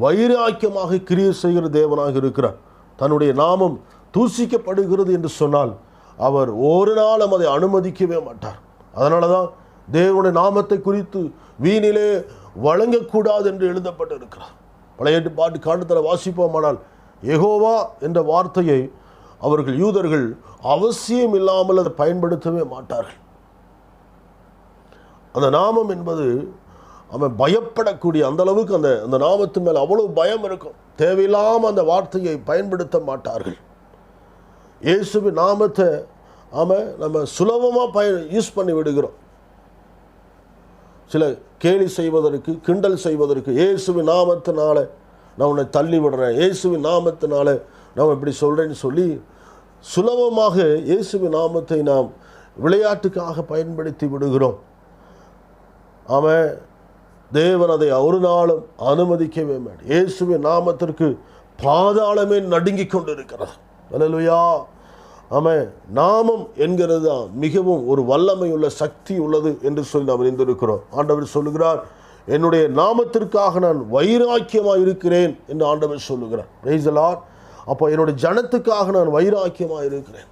வைராக்கியமாக கிரியை செய்கிற தேவனாக இருக்கிறார். தன்னுடைய நாமம் தூசிக்கப்படுகிறது என்று சொன்னால் அவர் ஒரு நாளும் அதை அனுமதிக்கவே மாட்டார். அதனால தான் தேவனுடைய நாமத்தை குறித்து வீணிலே வழங்கக்கூடாது என்று எழுதப்பட்டிருக்கிறார். பழைய ஏற்பாட்டு காலத்தில் வாசிப்போமானால் யெகோவா என்ற வார்த்தையை அவர்கள் யூதர்கள் அவசியம் இல்லாமல் அதை பயன்படுத்தவே மாட்டார்கள். அந்த நாமம் என்பது அவன் பயப்படக்கூடிய அந்த அளவுக்கு அந்த நாமத்து மேல் அவ்வளவு பயம் இருக்கும். தேவையில்லாமல் அந்த வார்த்தையை பயன்படுத்த மாட்டார்கள். இயேசுவின் நாமத்தை நம்ம சுலபமாக யூஸ் பண்ணி விடுகிறோம். சில கேலி செய்வதற்கு, கிண்டல் செய்வதற்கு, இயேசுவின் நாமத்தினால நான் உன்னை தள்ளி விடுறேன், இயேசுவின் நாமத்தினால நான் இப்படி சொல்கிறேன்னு சொல்லி சுலபமாக இயேசுவின் நாமத்தை நாம் விளையாட்டுக்காக பயன்படுத்தி விடுகிறோம். தேவன் அதை ஒரு நாளும் அனுமதிக்கவே மாட்டார். இயேசுவின் நாமத்திற்கு பாதாளமே நடுங்கிக் கொண்டிருக்கிறது. அல்லேலூயா. நாமம் என்கிறது தான் மிகவும் ஒரு வல்லமை உள்ள சக்தி உள்ளது என்று சொல்லி நாம் அறிந்திருக்கிறோம். ஆண்டவர் சொல்லுகிறார், என்னுடைய நாமத்திற்காக நான் வைராக்கியமாக இருக்கிறேன் என்று ஆண்டவர் சொல்லுகிறார். Price the Lord. அப்போ என்னுடைய ஜனத்துக்காக நான் வைராக்கியமாக இருக்கிறேன்.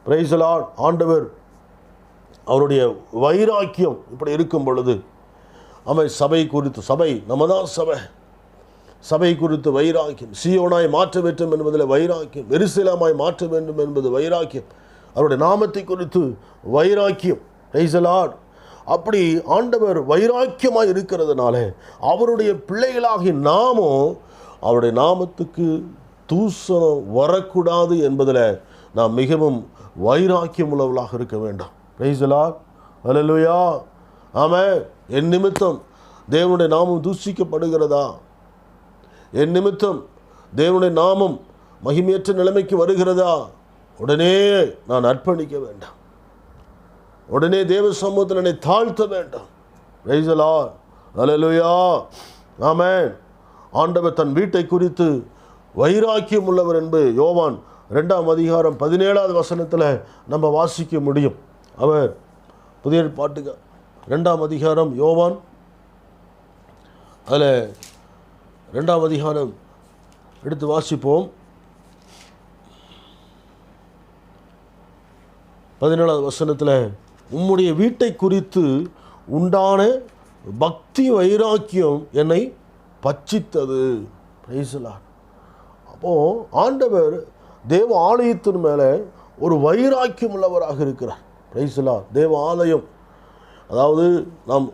Price the Lord. ஆண்டவர் அவருடைய வைராக்கியம் இப்படி இருக்கும் பொழுது சபை குறித்து, சபை நம்ம தான் சபை குறித்து வைராக்கியம், சீயோனாய் மாற்ற வேண்டும் என்பதில் வைராக்கியம், எருசலேமாய் மாற்ற வேண்டும் என்பது வைராக்கியம், அவருடைய நாமத்தை குறித்து வைராக்கியம். Price the Lord. அப்படி ஆண்டவர் வைராக்கியமாக இருக்கிறதுனால அவருடைய பிள்ளைகளாகி நாமும் அவருடைய நாமத்துக்கு தூசணம் வரக்கூடாது என்பதில் நாம் மிகவும் வைராக்கியம் உள்ளவர்களாக இருக்க வேண்டும். Price the lord. அல்லேலூயா. ஆமென். என் நிமித்தம் தேவனுடைய நாமம் தூஷிக்கப்படுகிறதா? என் நிமித்தம் தேவனுடைய நாமம் மகிமையற்ற நிலைமைக்கு வருகிறதா? உடனே நான் அர்ப்பணிக்க வேண்டாம். உடனே தேவ சமூகத்தில் என்னை தாழ்த்த வேண்டாம். Praise the lord. அல்லேலூயா. ஆமென். ஆண்டவர் தன் வீட்டை குறித்து வைராக்கியம் உள்ளவர் என்பது யோவான் 2:17 நம்ம வாசிக்க முடியும். அவர் புதிய பாட்டுக்கு 2 யோவான் அதில் 2 எடுத்து வாசிப்போம். 17 உம்முடைய வீட்டை குறித்து உண்டான பக்தி வைராக்கியம் என்னை பட்சித்தது. Price the Lord. அப்போது ஆண்டவர் தேவ ஆலயத்தின் மேலே ஒரு வைராக்கியம் உள்ளவராக இருக்கிறார். Praise the Lord. தேவ ஆலயம், அதாவது நாம்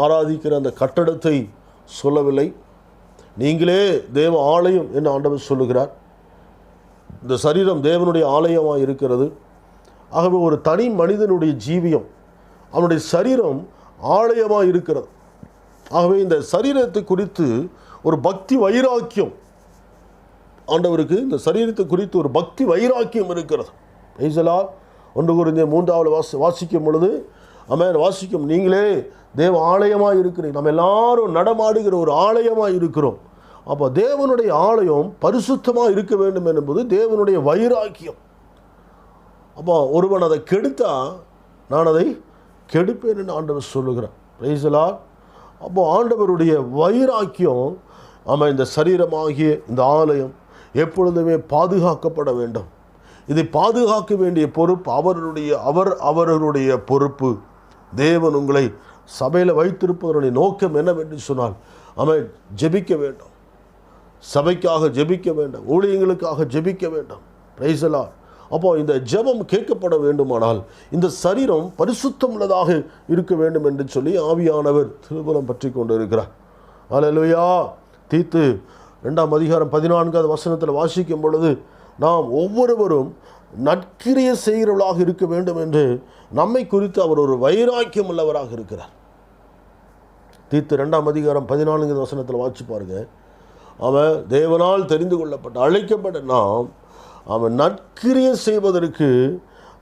ஆராதிக்கிற அந்த கட்டடத்தை சொல்லவில்லை, நீங்களே தேவ ஆலயம் என்று ஆண்டவர் சொல்லுகிறார். இந்த சரீரம் தேவனுடைய ஆலயமாக இருக்கிறது. ஆகவே ஒரு தனி மனிதனுடைய ஜீவியம், அவனுடைய சரீரம் ஆலயமாக இருக்கிறது. ஆகவே இந்த சரீரத்தை குறித்து ஒரு பக்தி வைராக்கியம் ஆண்டவருக்கு, இந்த சரீரத்தை குறித்து ஒரு பக்தி வைராக்கியம் இருக்கிறது. Praise the Lord. 1 கொரிந்தியர் 3 வாசிக்கும் பொழுது வாசிக்கும், நீங்களே தேவ ஆலயமாக இருக்கிறீங்க. நம்ம எல்லாரும் நடமாடுகிற ஒரு ஆலயமாக இருக்கிறோம். அப்போ தேவனுடைய ஆலயம் பரிசுத்தமாக இருக்க வேண்டும் என்பது தேவனுடைய வைராக்கியம். அப்போ ஒருவன் அதை கெடுத்தா நான் அதை கெடுப்பேன் என்று ஆண்டவர் சொல்லுகிறார். Price the Lord. அப்போ ஆண்டவருடைய வைராக்கியம் இந்த சரீரமாகிய இந்த ஆலயம் எப்பொழுதுமே பாதுகாக்கப்பட வேண்டும். இதை பாதுகாக்க வேண்டிய பொறுப்பு அவர்களுடைய பொறுப்பு. தேவன் உங்களை சபையில் வைத்திருப்பதனுடைய நோக்கம் என்னவென்று சொன்னால் ஜெபிக்க வேண்டும், சபைக்காக ஜெபிக்க வேண்டும், ஊழியங்களுக்காக ஜெபிக்க வேண்டும். Price the Lord. அப்போ இந்த ஜெபம் கேட்கப்பட வேண்டுமானால் இந்த சரீரம் பரிசுத்தம் உள்ளதாக இருக்க வேண்டும் என்று சொல்லி ஆவியானவர் திருபுரம் பற்றி கொண்டு இருக்கிறார். அல்லேலூயா. தீத்து 2ஆம் அதிகாரம் 14வது வசனத்தில் வாசிக்கும் பொழுது நாம் ஒவ்வொருவரும் நற்கிரியை செய்கிறவர்களாக இருக்க வேண்டும் என்று நம்மை குறித்து அவர் ஒரு வைராக்கியம் உள்ளவராக இருக்கிறார். தீத்து 2ஆம் அதிகாரம் 14வது வசனத்தில் வாசி பாருங்க. அவன் தேவனால் தெரிந்து கொள்ளப்பட்ட அழைக்கப்பட்ட நாம் அவன் நற்கிரியை செய்வதற்கு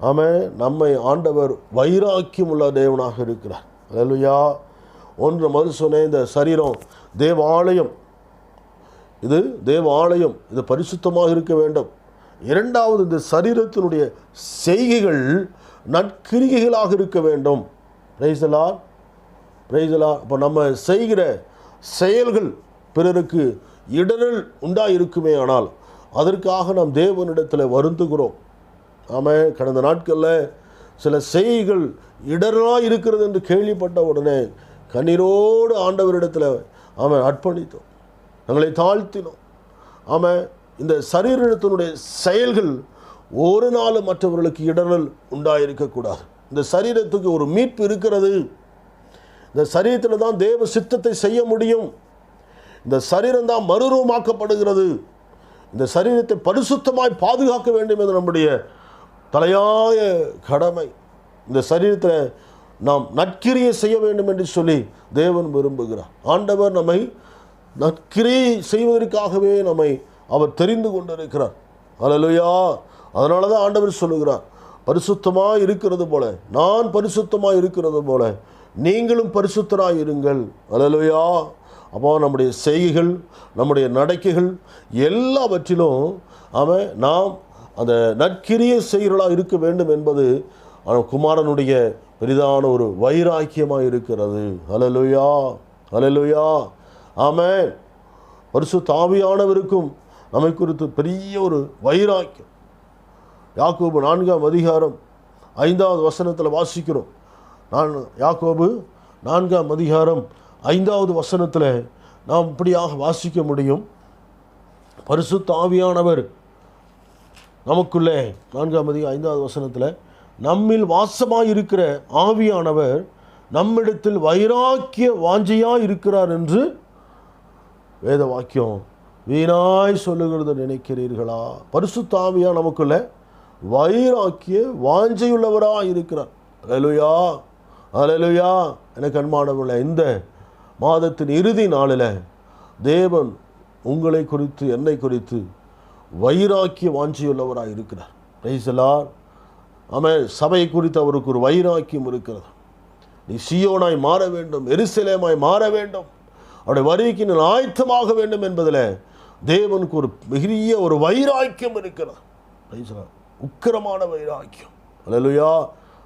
அவன் நம்மை ஆண்டவர் வைராக்கியம் உள்ள தேவனாக இருக்கிறார். அல்லேலூயா. ஒன்று மறுசொன்னே, இந்த சரீரம் தேவாலயம், இது தேவாலயம், இது பரிசுத்தமாக இருக்க வேண்டும். இரண்டாவது, இந்த சரீரத்தினுடைய செய்கைகள் நற்கிரிகைகளாக இருக்க வேண்டும். Price the Lord, price the Lord. அப்போ நம்ம செய்கிற செயல்கள் பிறருக்கு இடரல் உண்டாயிருக்குமே ஆனால் அதற்காக நாம் தேவனிடத்தில் வருந்துகிறோம். ஆமாம், கடந்த நாட்களில் சில செய்கைகள் இடரலாக இருக்கிறது என்று கேள்விப்பட்ட உடனே கண்ணீரோடு ஆண்டவரிடத்தில் அவன் அர்ப்பணித்தோம், தங்களை தாழ்த்தினோம். ஆமாம், இந்த சரீரத்தினுடைய செயல்கள் ஒரு நாள் மற்றவர்களுக்கு இடரல் உண்டாயிருக்கக்கூடாது. இந்த சரீரத்துக்கு ஒரு மீட்பு இருக்கிறது. இந்த சரீரத்தில் தான் தேவ சித்தத்தை செய்ய முடியும். இந்த சரீரம் தான் மறுரூபமாக்கப்படுகிறது. இந்த சரீரத்தை பரிசுத்தமாய் பாதுகாக்க வேண்டும் என்று நம்முடைய தலையாய கடமை. இந்த சரீரத்தில் நாம் நற்கிரியை செய்ய வேண்டும் என்று சொல்லி தேவன் விரும்புகிறார். ஆண்டவர் நம்மை நற்கிரியை செய்வதற்காகவே நம்மை அவர் தெரிந்து கொண்டிருக்கிறார். அல்லேலூயா. அதனால தான் ஆண்டவர் சொல்லுகிறார், பரிசுத்தமாக இருக்கிறது போல, நான் பரிசுத்தமாக இருக்கிறது போல நீங்களும் பரிசுத்தராக இருங்கள். அல்லேலூயா. அப்போ நம்முடைய செய்கைகள், நம்முடைய நடக்கைகள் எல்லாவற்றிலும் நாம் அந்த நற்கிரியை செய்கிறவர்களாக இருக்க வேண்டும் என்பது குமாரனுடைய பெரிதான ஒரு வைராக்கியமாக இருக்கிறது. அல்லேலூயா, அல்லேலூயா. ஆமென். பரிசுத்த ஆவியானவருக்கும் நம்மை குறித்து பெரிய ஒரு வைராக்கியம். யாக்கோபு 4ஆம் அதிகாரம் 5வது வசனத்தில் வாசிக்கிறோம். யாக்கோபு 4ஆம் அதிகாரம் 5வது வசனத்தில் நாம் இப்படியாக வாசிக்க முடியும். பரிசுத்த ஆவியானவர் நமக்குள்ளே 4ஆம் அதிகாரம் 5வது வசனத்தில் நம்மில் வாசமாக இருக்கிற ஆவியானவர் நம்மிடத்தில் வைராக்கிய வாஞ்சையாக இருக்கிறார் என்று வேத வாக்கியம் வீணாய் சொல்லுகிறது நினைக்கிறீர்களா? பரிசுத்த ஆவியா நமக்குள்ள வைராக்கிய வாஞ்சையுள்ளவராக இருக்கிறார். அல்லேலூயா, அல்லேலூயா. எனக்கு அன்பானவர்களே, இந்த மாதத்தின் இறுதி நாளில் தேவன் உங்களை குறித்து, என்னை குறித்து வைராக்கிய வாஞ்சியுள்ளவராக இருக்கிறார். Praise the lord. ஆமென். சபை குறித்து அவருக்கு ஒரு வைராக்கியம் இருக்கிறது. நீ சீயோனாய் மாற வேண்டும், எருசலேமாய் மாற வேண்டும், அவருடைய வருகைக்கு நீ ஆயத்தமாக வேண்டும் என்பதில் தேவனுக்கு ஒரு பெரிய ஒரு வைராக்கியம் இருக்கிறது. Praise the lord. உக்கிரமான வைராக்கியம். அல்லேலூயா.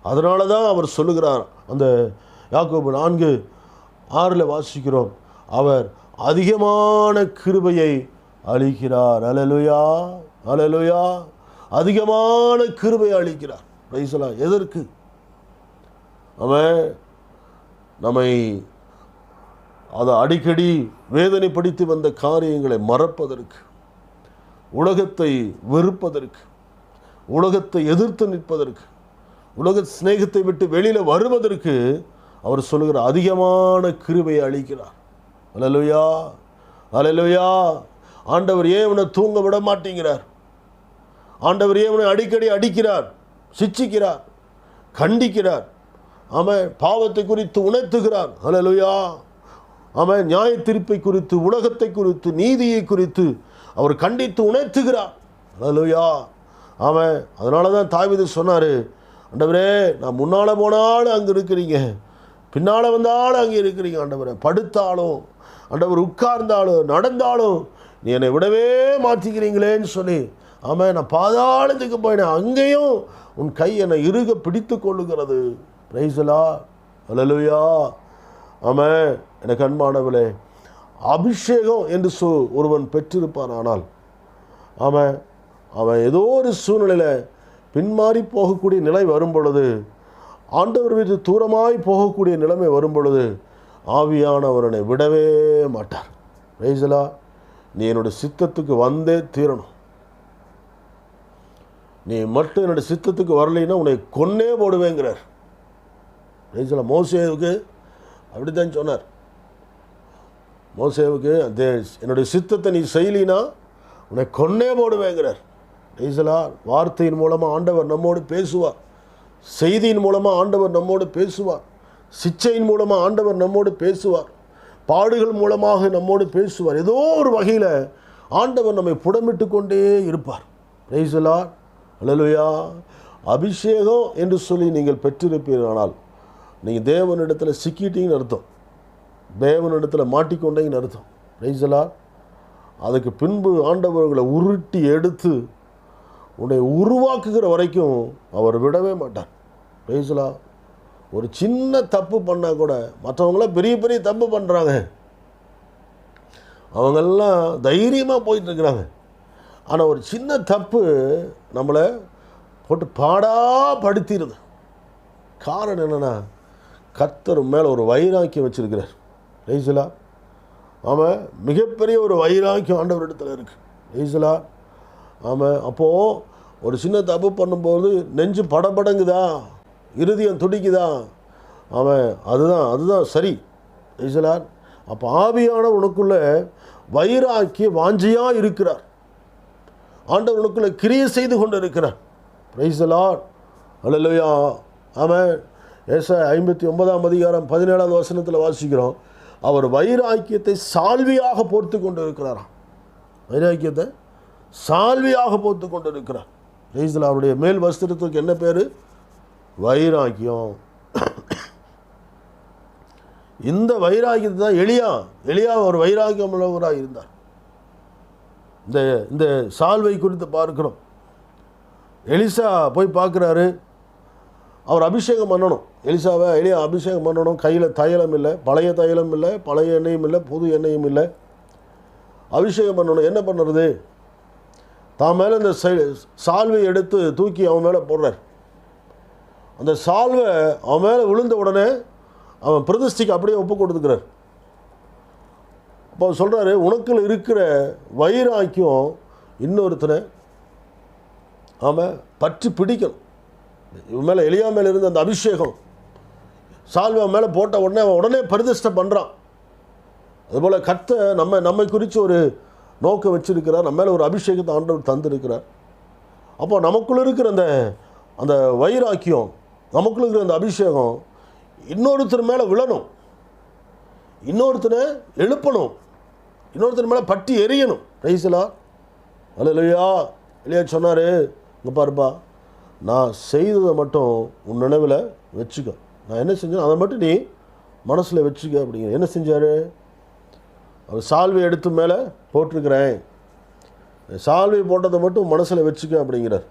அதனால தான் அவர் சொல்லுகிறார், அந்த யாக்கோபு 4:6 வாசிக்கிறோம், அவர் அதிகமான கிருபையை அளிக்கிறார். அல்லேலூயா, அல்லேலூயா. அதிகமான கிருபையை அளிக்கிறார். Price the Lord. எதற்கு? அவன் நம்மை அதை அடிக்கடி வேதனைப்படுத்தி வந்த காரியங்களை மறப்பதற்கு, உலகத்தை வெறுப்பதற்கு, உலகத்தை எதிர்த்து நிற்பதற்கு, உலக சிநேகத்தை விட்டு வெளியில் வருவதற்கு அவர் சொல்லுகிற அதிகமான கிருபையை அளிக்கிறார். அல்லேலூயா, அல்லேலூயா. ஆண்டவர் ஏன் இவனை தூங்க விட மாட்டேங்கிறார்? ஆண்டவர் ஏன் இவனை அடிக்கடி அடிக்கிறார், சிட்சிக்கிறார், கண்டிக்கிறார்? ஆமென். பாவத்தை குறித்து உணர்த்துகிறார். அல்லேலூயா. ஆமென். நியாய தீர்ப்பை குறித்து, உலகத்தை குறித்து, நீதியை குறித்து அவர் கண்டித்து உணர்த்துகிறார். அல்லேலூயா. ஆமென். அதனால தான் தாவீது சொன்னார், ஆண்டவரே, நான் முன்னால் போனாலும் அங்கே இருக்கிறீங்க, பின்னால் வந்தாலும் அங்கே இருக்கிறீங்க. ஆண்டவரே, படுத்தாலும், ஆண்டவர் உட்கார்ந்தாலும், நடந்தாலும் நீ என்னை விடவே மாற்றிக்கிறீங்களேன்னு சொல்லி, ஆமாம், நான் பாதாளத்துக்கு போயினேன், அங்கேயும் உன் கை என்னை இறுக பிடித்து கொள்ளுகிறது. Praise the lord. அல்லேலூயா. ஆமாம். எனக்கு அன்பானவளே, அபிஷேகம் என்று ஒருவன் பெற்றிருப்பான். ஆனால் ஆமாம், அவன் ஏதோ ஒரு சூழ்நிலையில் பின்மாறி போகக்கூடிய நிலை வரும் பொழுது, ஆண்டவர் வீட்டு தூரமாய் போகக்கூடிய நிலைமை வரும் பொழுது, ஆவியானவரனை விடவே மாட்டார். Price the Lord. நீ என்னுடைய சித்தத்துக்கு வந்தே தீரணும், நீ மட்டும் என்னுடைய சித்தத்துக்கு வரலைன்னா உன்னை கொன்னே போடுவேங்கிறார். மோசேவுக்கு அப்படி தான் சொன்னார். மோசேவுக்கு என்னுடைய சித்தத்தை நீ செய்யலினா உன்னை கொன்னே போடுவேங்கிறார். வார்த்தையின் மூலமாக ஆண்டவர் நம்மோடு பேசுவார், செய்தியின் மூலமாக ஆண்டவர் நம்மோடு பேசுவார், சிச்சையின் மூலமாக ஆண்டவர் நம்மோடு பேசுவார், பாடுகள் மூலமாக நம்மோடு பேசுவார். ஏதோ ஒரு வகையில் ஆண்டவர் நம்மை புடமிட்டு கொண்டே இருப்பார். Praise the lord. அல்லேலூயா. அபிஷேகம் என்று சொல்லி நீங்கள் பெற்றிருப்பீர்களானால் நீங்கள் தேவனிடத்தில் சிக்கிட்டீங்கன்னு அர்த்தம், தேவனிடத்தில் மாட்டிக்கொண்டீங்கன்னு அர்த்தம். Price the Lord. அதுக்கு பின்பு ஆண்டவர்களை உருட்டி எடுத்து உன்னை உருவாக்குகிற வரைக்கும் அவர் விடவே மாட்டார். Price the Lord. ஒரு சின்ன தப்பு பண்ணால் கூட, மற்றவங்களாம் பெரிய பெரிய தப்பு பண்ணுறாங்க, அவங்கெல்லாம் தைரியமாக போயிட்டுருக்குறாங்க. ஆனால் ஒரு சின்ன தப்பு நம்மளை போட்டு பாடாப்படுத்திடுது. காரணம் என்னென்னா, கர்த்தர் மேலே ஒரு வைராக்கியம் வச்சுருக்கிறார். Price the Lord. ஆமாம், மிகப்பெரிய ஒரு வைராக்கியம் ஆண்டவர் இடத்துல இருக்குது. Price the Lord. ஆமாம். அப்போது ஒரு சின்ன தப்பு பண்ணும்போது நெஞ்சு படபடங்குதா, இருதயம் துடிக்குதா? அவன் அதுதான் சரி. Price the Lord. அப்போ ஆவியான உனக்குள்ள வைராக்கிய வாஞ்சியாக இருக்கிறார். ஆண்டவர் உனக்குள்ள கிரியை செய்து கொண்டு இருக்கிறார். Praise the lord. அல்லேலூயா. ஆமென். ஏசாயா 59ஆம் அதிகாரம் 17ஆவது வசனத்தில் வாசிக்கிறோம், அவர் வைராக்கியத்தை சால்வியாக போர்த்து கொண்டு இருக்கிறாராம். வைராக்கியத்தை சால்வியாக போர்த்து கொண்டு இருக்கிறார். Praise the Lord. அவருடைய மேல் வஸ்திரத்துக்கு என்ன பேர்? வைராக்கியம். இந்த வைராக்கியத்தை தான் எலியா ஒரு வைராக்கியம் உள்ளவராக இருந்தார். இந்த சால்வை குறித்து பார்க்கிறோம். எலிசா போய் பார்க்குறாரு, அவர் அபிஷேகம் பண்ணணும். எலியா அபிஷேகம் பண்ணணும். கையில் தைலம் இல்லை, பழைய தைலம் இல்லை, பழைய எண்ணெயும் இல்லை, புது எண்ணெயும் இல்லை. அபிஷேகம் பண்ணணும். என்ன பண்ணுறது? தான் மேலே இந்த சால்வை எடுத்து தூக்கி அவன் மேலே போடுறார். அந்த சால்வை அவன் மேலே விழுந்த உடனே அவன் பிரதிஷ்டைக்கு அப்படியே ஒப்பு கொடுத்துக்கிறார். அப்போ சொல்கிறாரு, உனக்குள்ள இருக்கிற வைராக்கியம் இன்னொருத்தனை ஆமாம் பற்றி பிடிக்கணும். இவன் மேலே, எலியா மேலே இருந்த அந்த அபிஷேகம் சால்வை மேலே போட்ட உடனே அவன் உடனே பிரதிஷ்டை பண்ணுறான். அதுபோல் கர்த்தர் நம்மை குறித்து ஒரு நோக்கம் வச்சிருக்கிறார். நம்ம மேலே ஒரு அபிஷேகத்தை ஆண்டவர் தந்திருக்கிறார். அப்போ நமக்குள்ள இருக்கிற அந்த வைராக்கியம், நமக்குள்ள இருக்கிற அந்த அபிஷேகம் இன்னொருத்தர் மேலே விழணும், இன்னொருத்தனை எழுப்பணும், இன்னொருத்தர் மேலே பற்றி எரியணும். Price the lord. அல்லேலூயா. எலியா சொன்னார், இங்கே பாருப்பா, நான் செய்ததை மட்டும் உன் நினைவில் வச்சுக்க, நான் என்ன செஞ்சேன் அதை மட்டும் நீ மனசில் வச்சுக்க அப்படிங்கிற. என்ன செஞ்சார்? அவர் சால்வை எடுத்து மேலே போட்டிருக்கிறேன், சால்வை போட்டதை மட்டும் மனசில் வச்சுக்க அப்படிங்கிறார்.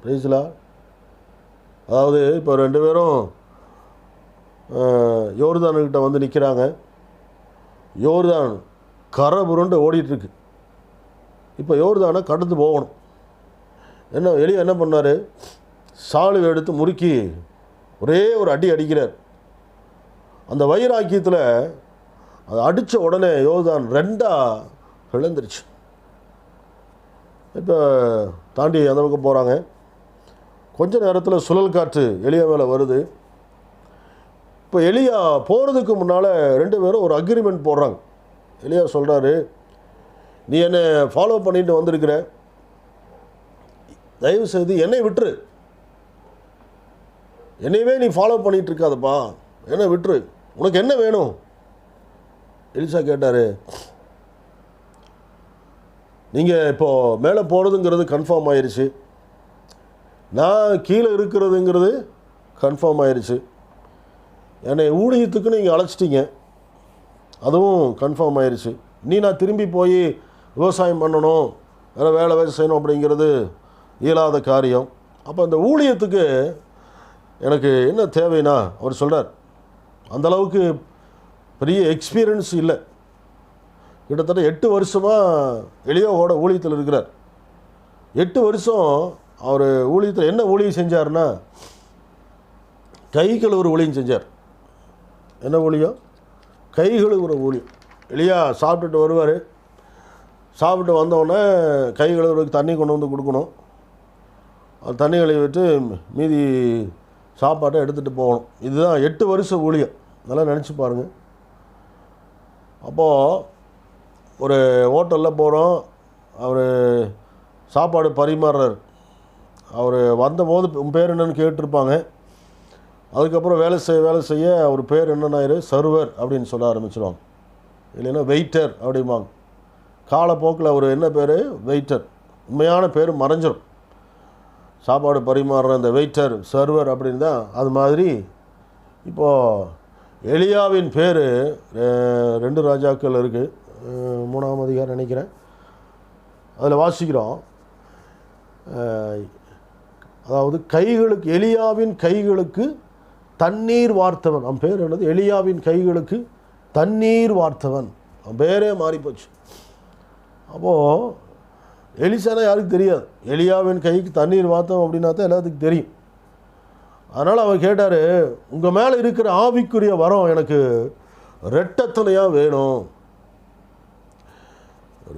Price the Lord. அதாவது இப்போ 2 பேரும் யோர்தான்கிட்ட வந்து நிற்கிறாங்க. யோர்தான் கரை புரண்டு ஓடிட்டுருக்கு. இப்போ யோர்தானை கடந்து போகணும். எலியா என்ன பண்ணார்? சால்வை எடுத்து முறுக்கி ஒரே ஒரு அடி அடிக்கிறார். அந்த வைராக்கியத்தில் அதை அடித்த உடனே யோர்தான் 2ஆக இழந்துருச்சு. இப்போ தாண்டி அந்த பக்கம் போகிறாங்க. கொஞ்ச நேரத்தில் சுழல் காற்று எலியா மேலே வருது. இப்போ எலியா போகிறதுக்கு முன்னால் 2 பேரும் ஒரு அக்ரிமெண்ட் போடுறாங்க. எலியா சொல்கிறாரு, நீ என்னை ஃபாலோ பண்ணிட்டு வந்திருக்கிற, தயவு செய்து என்னை விட்டுரு, என்னையவே நீ ஃபாலோ பண்ணிகிட்டு இருக்காதப்பா, என்னை விட்டுரு, உனக்கு என்ன வேணும்? எலிசா கேட்டார், நீங்கள் இப்போது மேலே போகிறதுங்கிறது கன்ஃபார்ம் ஆயிடுச்சு, நான் கீழே இருக்கிறதுங்கிறது கன்ஃபார்ம் ஆயிடுச்சு, என்னை ஊழியத்துக்கு நீங்கள் அழைச்சிட்டிங்க, அதுவும் கன்ஃபார்ம் ஆயிடுச்சு. நான் திரும்பி போய் விவசாயம் பண்ணணும், வேலை செய்யணும் அப்படிங்கிறது இயலாத காரியம். அப்போ அந்த ஊழியத்துக்கு எனக்கு என்ன தேவைன்னா, அவர் சொல்கிறார், அந்தளவுக்கு பெரிய எக்ஸ்பீரியன்ஸ் இல்லை. கிட்டத்தட்ட 8 வருஷமாக எலியாவோட ஊழியத்தில் இருக்கிறார். 8 வருஷம் அவர் ஊழியத்தில் என்ன ஊழியம் செஞ்சார்னா, கை கழுவுற ஊழியம் செஞ்சார். என்ன ஊழியம்? கை கழுவுற ஊழியம். எலியா சாப்பிட்டுட்டு வருவார், சாப்பிட்டு வந்தோடனே கை கழுவுறதுக்கு தண்ணி கொண்டு வந்து கொடுக்கணும். தண்ணி கழுவி விட்டு மீதி சாப்பாட்டை எடுத்துகிட்டு போகணும். இதுதான் 8 வருஷம் ஊழியம். நல்லா நினச்சி பாருங்கள். அப்போது ஒரு ஹோட்டலில் போகிறோம், அவர் சாப்பாடு பரிமாறுறார். அவர் வந்தபோது உன் பேர் என்னன்னு கேட்டிருப்பாங்க. அதுக்கப்புறம் வேலை செய்ய அவர் பேர் என்னன்னாயிரு, சர்வர் அப்படின்னு சொல்ல ஆரம்பிச்சிடுவாங்க. இல்லைன்னா வெயிட்டர் அப்படிம்பாங்க. காலப்போக்கில் அவர் என்ன பேர், வெயிட்டர். உண்மையான பேர் மறைஞ்சிடும். சாப்பாடு பரிமாறுற அந்த வெயிட்டர், சர்வர் அப்படின்னு தான். அது மாதிரி இப்போது எலியாவின் பேர் 2 ராஜாக்கள் இருக்குது, 3ஆம் அதிகாரம் நினைக்கிறேன். அதில் வாசிக்கிறோம், அதாவது கைகளுக்கு, எலியாவின் கைகளுக்கு தண்ணீர் வார்த்தவன். அவன் பேர் என்னது, எலியாவின் கைகளுக்கு தண்ணீர் வார்த்தவன். அவன் பேரே மாறிப்போச்சு. அப்போது எலிசானா யாருக்கு தெரியாது, எலியாவின் கைக்கு தண்ணீர் வார்த்தவன் அப்படின்னா தான் எல்லாத்துக்கும் தெரியும். அதனால் அவர் கேட்டார், உங்கள் மேலே இருக்கிற ஆவிக்குரிய வரம் எனக்கு ரெட்டத்தனையாக வேணும்.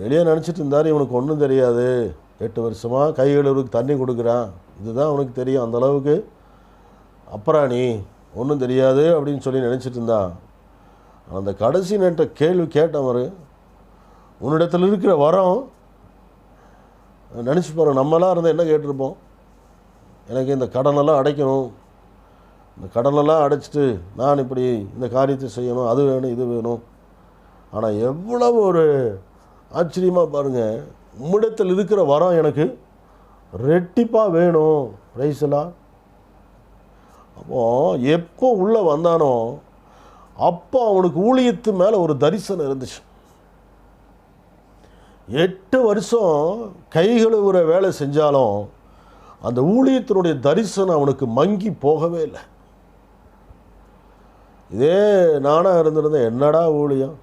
எலியா நினச்சிட்டு இருந்தார், இவனுக்கு ஒன்றும் தெரியாது, 8 வருஷமாக கைகளுக்கு தண்ணி கொடுக்குறான், இதுதான் அவனுக்கு தெரியும், அந்தளவுக்கு அப்புறாணி, ஒன்றும் தெரியாது அப்படின்னு சொல்லி நினச்சிட்டு இருந்தான். அந்த கடைசி நேற்ற கேள்வி கேட்டவர், உன்னிடத்தில் இருக்கிற வரம் நினச்சி பாருங்க, நம்மளாம் இருந்தால் என்ன கேட்டிருப்போம், எனக்கு இந்த கடனெல்லாம் அடைக்கணும், இந்த கடனெல்லாம் அடைச்சிட்டு நான் இப்படி இந்த காரியத்தை செய்யணும், அது வேணும் இது வேணும். ஆனால் எவ்வளவு ஒரு ஆச்சரியமாக பாருங்கள், உம்மிடத்தில் இருக்கிற வரம் எனக்கு ரெட்டிப்பாக வேணும். பிரைஸ்லாம். அப்போது எப்போ உள்ளே வந்தானோ அப்போ அவனுக்கு ஊழியத்து மேலே ஒரு தரிசனம் இருந்துச்சு. 8 வருஷம் கைகளுற வேலை செஞ்சாலும் அந்த ஊழியத்தினுடைய தரிசனம் அவனுக்கு மங்கி போகவே இல்லை. இதே நானாக இருந்திருந்தேன், என்னடா ஊழியம்,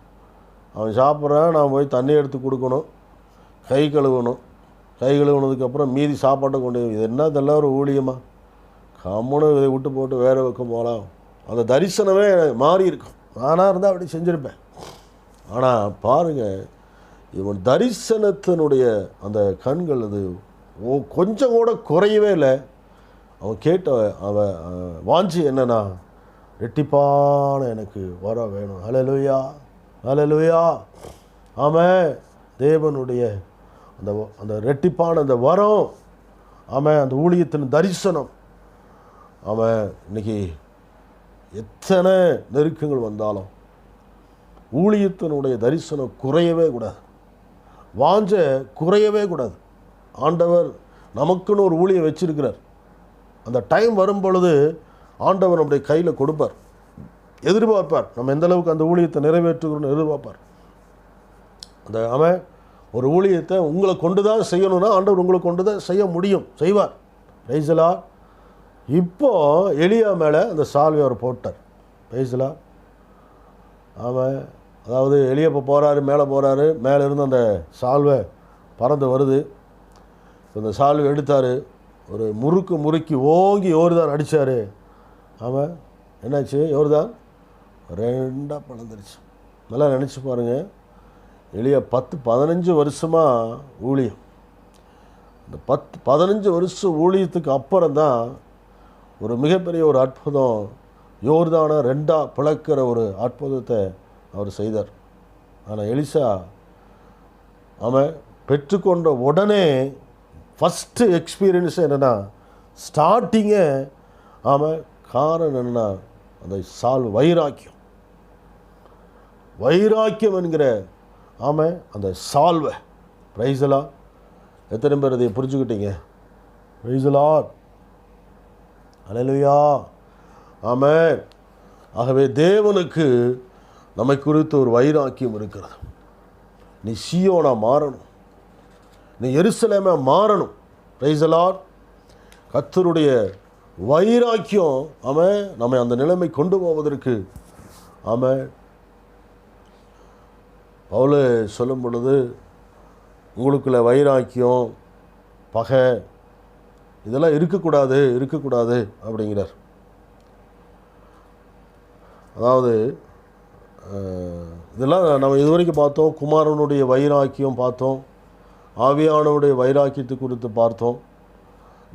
அவன் சாப்பிட்றான், நான் போய் தண்ணி எடுத்து கொடுக்கணும், கை கழுவணும், கை கழுவுனதுக்கப்புறம் மீதி சாப்பாட்டை கொண்டு, இது என்ன இதெல்லாம் ஒரு ஊழியமா, கம்முன்னு இதை விட்டு போட்டு வேறு பக்கம் போகலாம். அந்த தரிசனமே மாறி இருக்கும். நானாக இருந்தால் அப்படி செஞ்சுருப்பேன். ஆனால் பாருங்கள், இவன் தரிசனத்தினுடைய அந்த கண்கள் அது கொஞ்சம் கூட குறையவே இல்லை. அவன் கேட்ட அவன் வாஞ்சி என்னன்னா, ரெட்டிப்பான எனக்கு வர வேணும். ஹல்லேலூயா, ஹல்லேலூயா. ஆமாம், தேவனுடைய அந்த அந்த ரெட்டிப்பான அந்த வரம், ஆமாம், அந்த ஊழியத்தின் தரிசனம். அவன் இன்னைக்கு எத்தனை நெருக்கங்கள் வந்தாலும் ஊழியத்தினுடைய தரிசனம் குறையவே கூடாது, வாஞ்ச குறையவே கூடாது. ஆண்டவர் நமக்குன்னு ஒரு ஊழியம் வச்சிருக்கிறார். அந்த டைம் வரும் பொழுது ஆண்டவர் நம்முடைய கையில் கொடுப்பார், எதிர்பார்ப்பார். நம்ம எந்த அளவுக்கு அந்த ஊழியத்தை நிறைவேற்றுகிறோன்னு எதிர்பார்ப்பார். அந்த அவன் ஒரு ஊழியத்தை உங்களை கொண்டு தான் செய்யணும்னா ஆண்டவர் உங்களை கொண்டு தான் செய்ய முடியும், செய்வார். ரைசலா. இப்போது எலியா மேலே அந்த சால்வை அவர் போட்டார். ரைசலா. அவன் அதாவது எலியா இப்போ போகிறாரு, மேலே போகிறாரு, மேலே இருந்து அந்த சால்வை பறந்து வருது. இந்த சால்வை எடுத்தார், ஒரு முறுக்கி ஓங்கி யோர்தான் அடித்தார். அவன் என்னாச்சு, யோர்தான் 2 பிளந்துருச்சு. நல்லா நினச்சி பாருங்கள், எலியா 10-15 வருஷமாக ஊழியம். இந்த 10-15 வருஷம் ஊழியத்துக்கு அப்புறம் தான் ஒரு மிகப்பெரிய ஒரு அற்புதம், யோர்தானை 2 பிளக்கிற ஒரு அற்புதத்தை அவர் செய்தார். ஆனால் எலிசா அவன் பெற்றுக்கொண்ட உடனே ஃபஸ்ட்டு எக்ஸ்பீரியன்ஸு என்னென்னா, ஸ்டார்டிங்கே அவன் காரணம் என்னென்னா அந்த வைராக்கியம் என்கிற ஆமாம் அந்த சால்வை. பிரைஸலா. எத்தனை பேர் அதை புரிஞ்சுக்கிட்டீங்க? பிரைஸலா. ஹல்லேலூயா. ஆமென். ஆகவே தேவனுக்கு நம்மை குறித்து ஒரு வைராக்கியம் இருக்கிறது. நீ சீயோனா மாறணும், நீ எருசலேமா மாறணும். பிரைஸலா. கர்த்தருடைய வைராக்கியம் ஆமென் நம்மை அந்த நிலைமை கொண்டு போவதற்கு. ஆமென். பவுல் சொல்லும் பொழுது, உங்களுக்குள்ள வைராக்கியம், பகை இதெல்லாம் இருக்கக்கூடாது அப்படிங்கிறார். அதாவது இதெல்லாம் நம்ம இதுவரைக்கும் பார்த்தோம். குமாரனுடைய வைராக்கியம் பார்த்தோம், ஆவியானவருடைய வைராக்கியத்தை குறித்து பார்த்தோம்,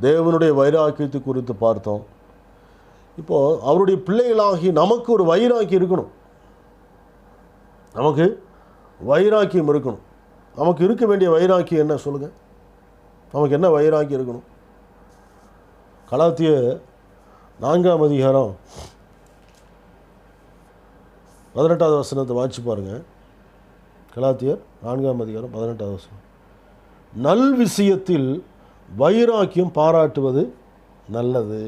தேவனுடைய வைராக்கியத்தை குறித்து பார்த்தோம். இப்போது அவருடைய பிள்ளைகளாகி நமக்கு ஒரு வைராக்கியம் இருக்கணும். நமக்கு வைராக்கியம் இருக்கணும். நமக்கு இருக்க வேண்டிய வைராக்கியம் என்ன சொல்லுங்கள்? நமக்கு என்ன வைராக்கியம் இருக்கணும்? கலாத்தியர் 4ஆம் அதிகாரம் 18வது வசனத்தை வாசிச்சு பாருங்கள். கலாத்தியர் 4ஆம் அதிகாரம் 18வது வசனம். நல் விஷயத்தில் வைராக்கியம் பாராட்டுவது நல்லது.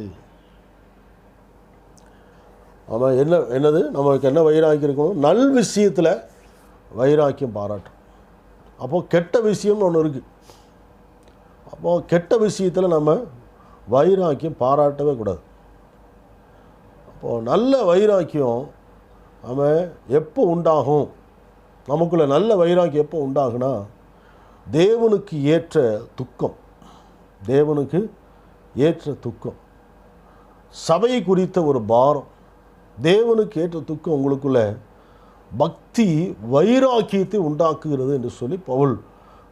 ஆமாம், என்னது நமக்கு என்ன வைராக்கியம் இருக்கணும்? நல் விஷயத்தில் வைராக்கியம் பாராட்டும். அப்போது கெட்ட விஷயம்னு ஒன்று இருக்குது. அப்போது கெட்ட விஷயத்தில் நம்ம வைராக்கியம் பாராட்டவே கூடாது. அப்போது நல்ல வைராக்கியம் நம்ம எப்போ உண்டாகும்? நமக்குள்ள நல்ல வைராக்கியம் எப்போ உண்டாகுனா, தேவனுக்கு ஏற்ற துக்கம், தேவனுக்கு ஏற்ற துக்கம், சபை குறித்த ஒரு பாரம், தேவனுக்கு ஏற்ற துக்கம் உங்களுக்குள்ள பக்தி வைராக்கியத்தை உண்டாக்குகிறது என்று சொல்லி பவுல்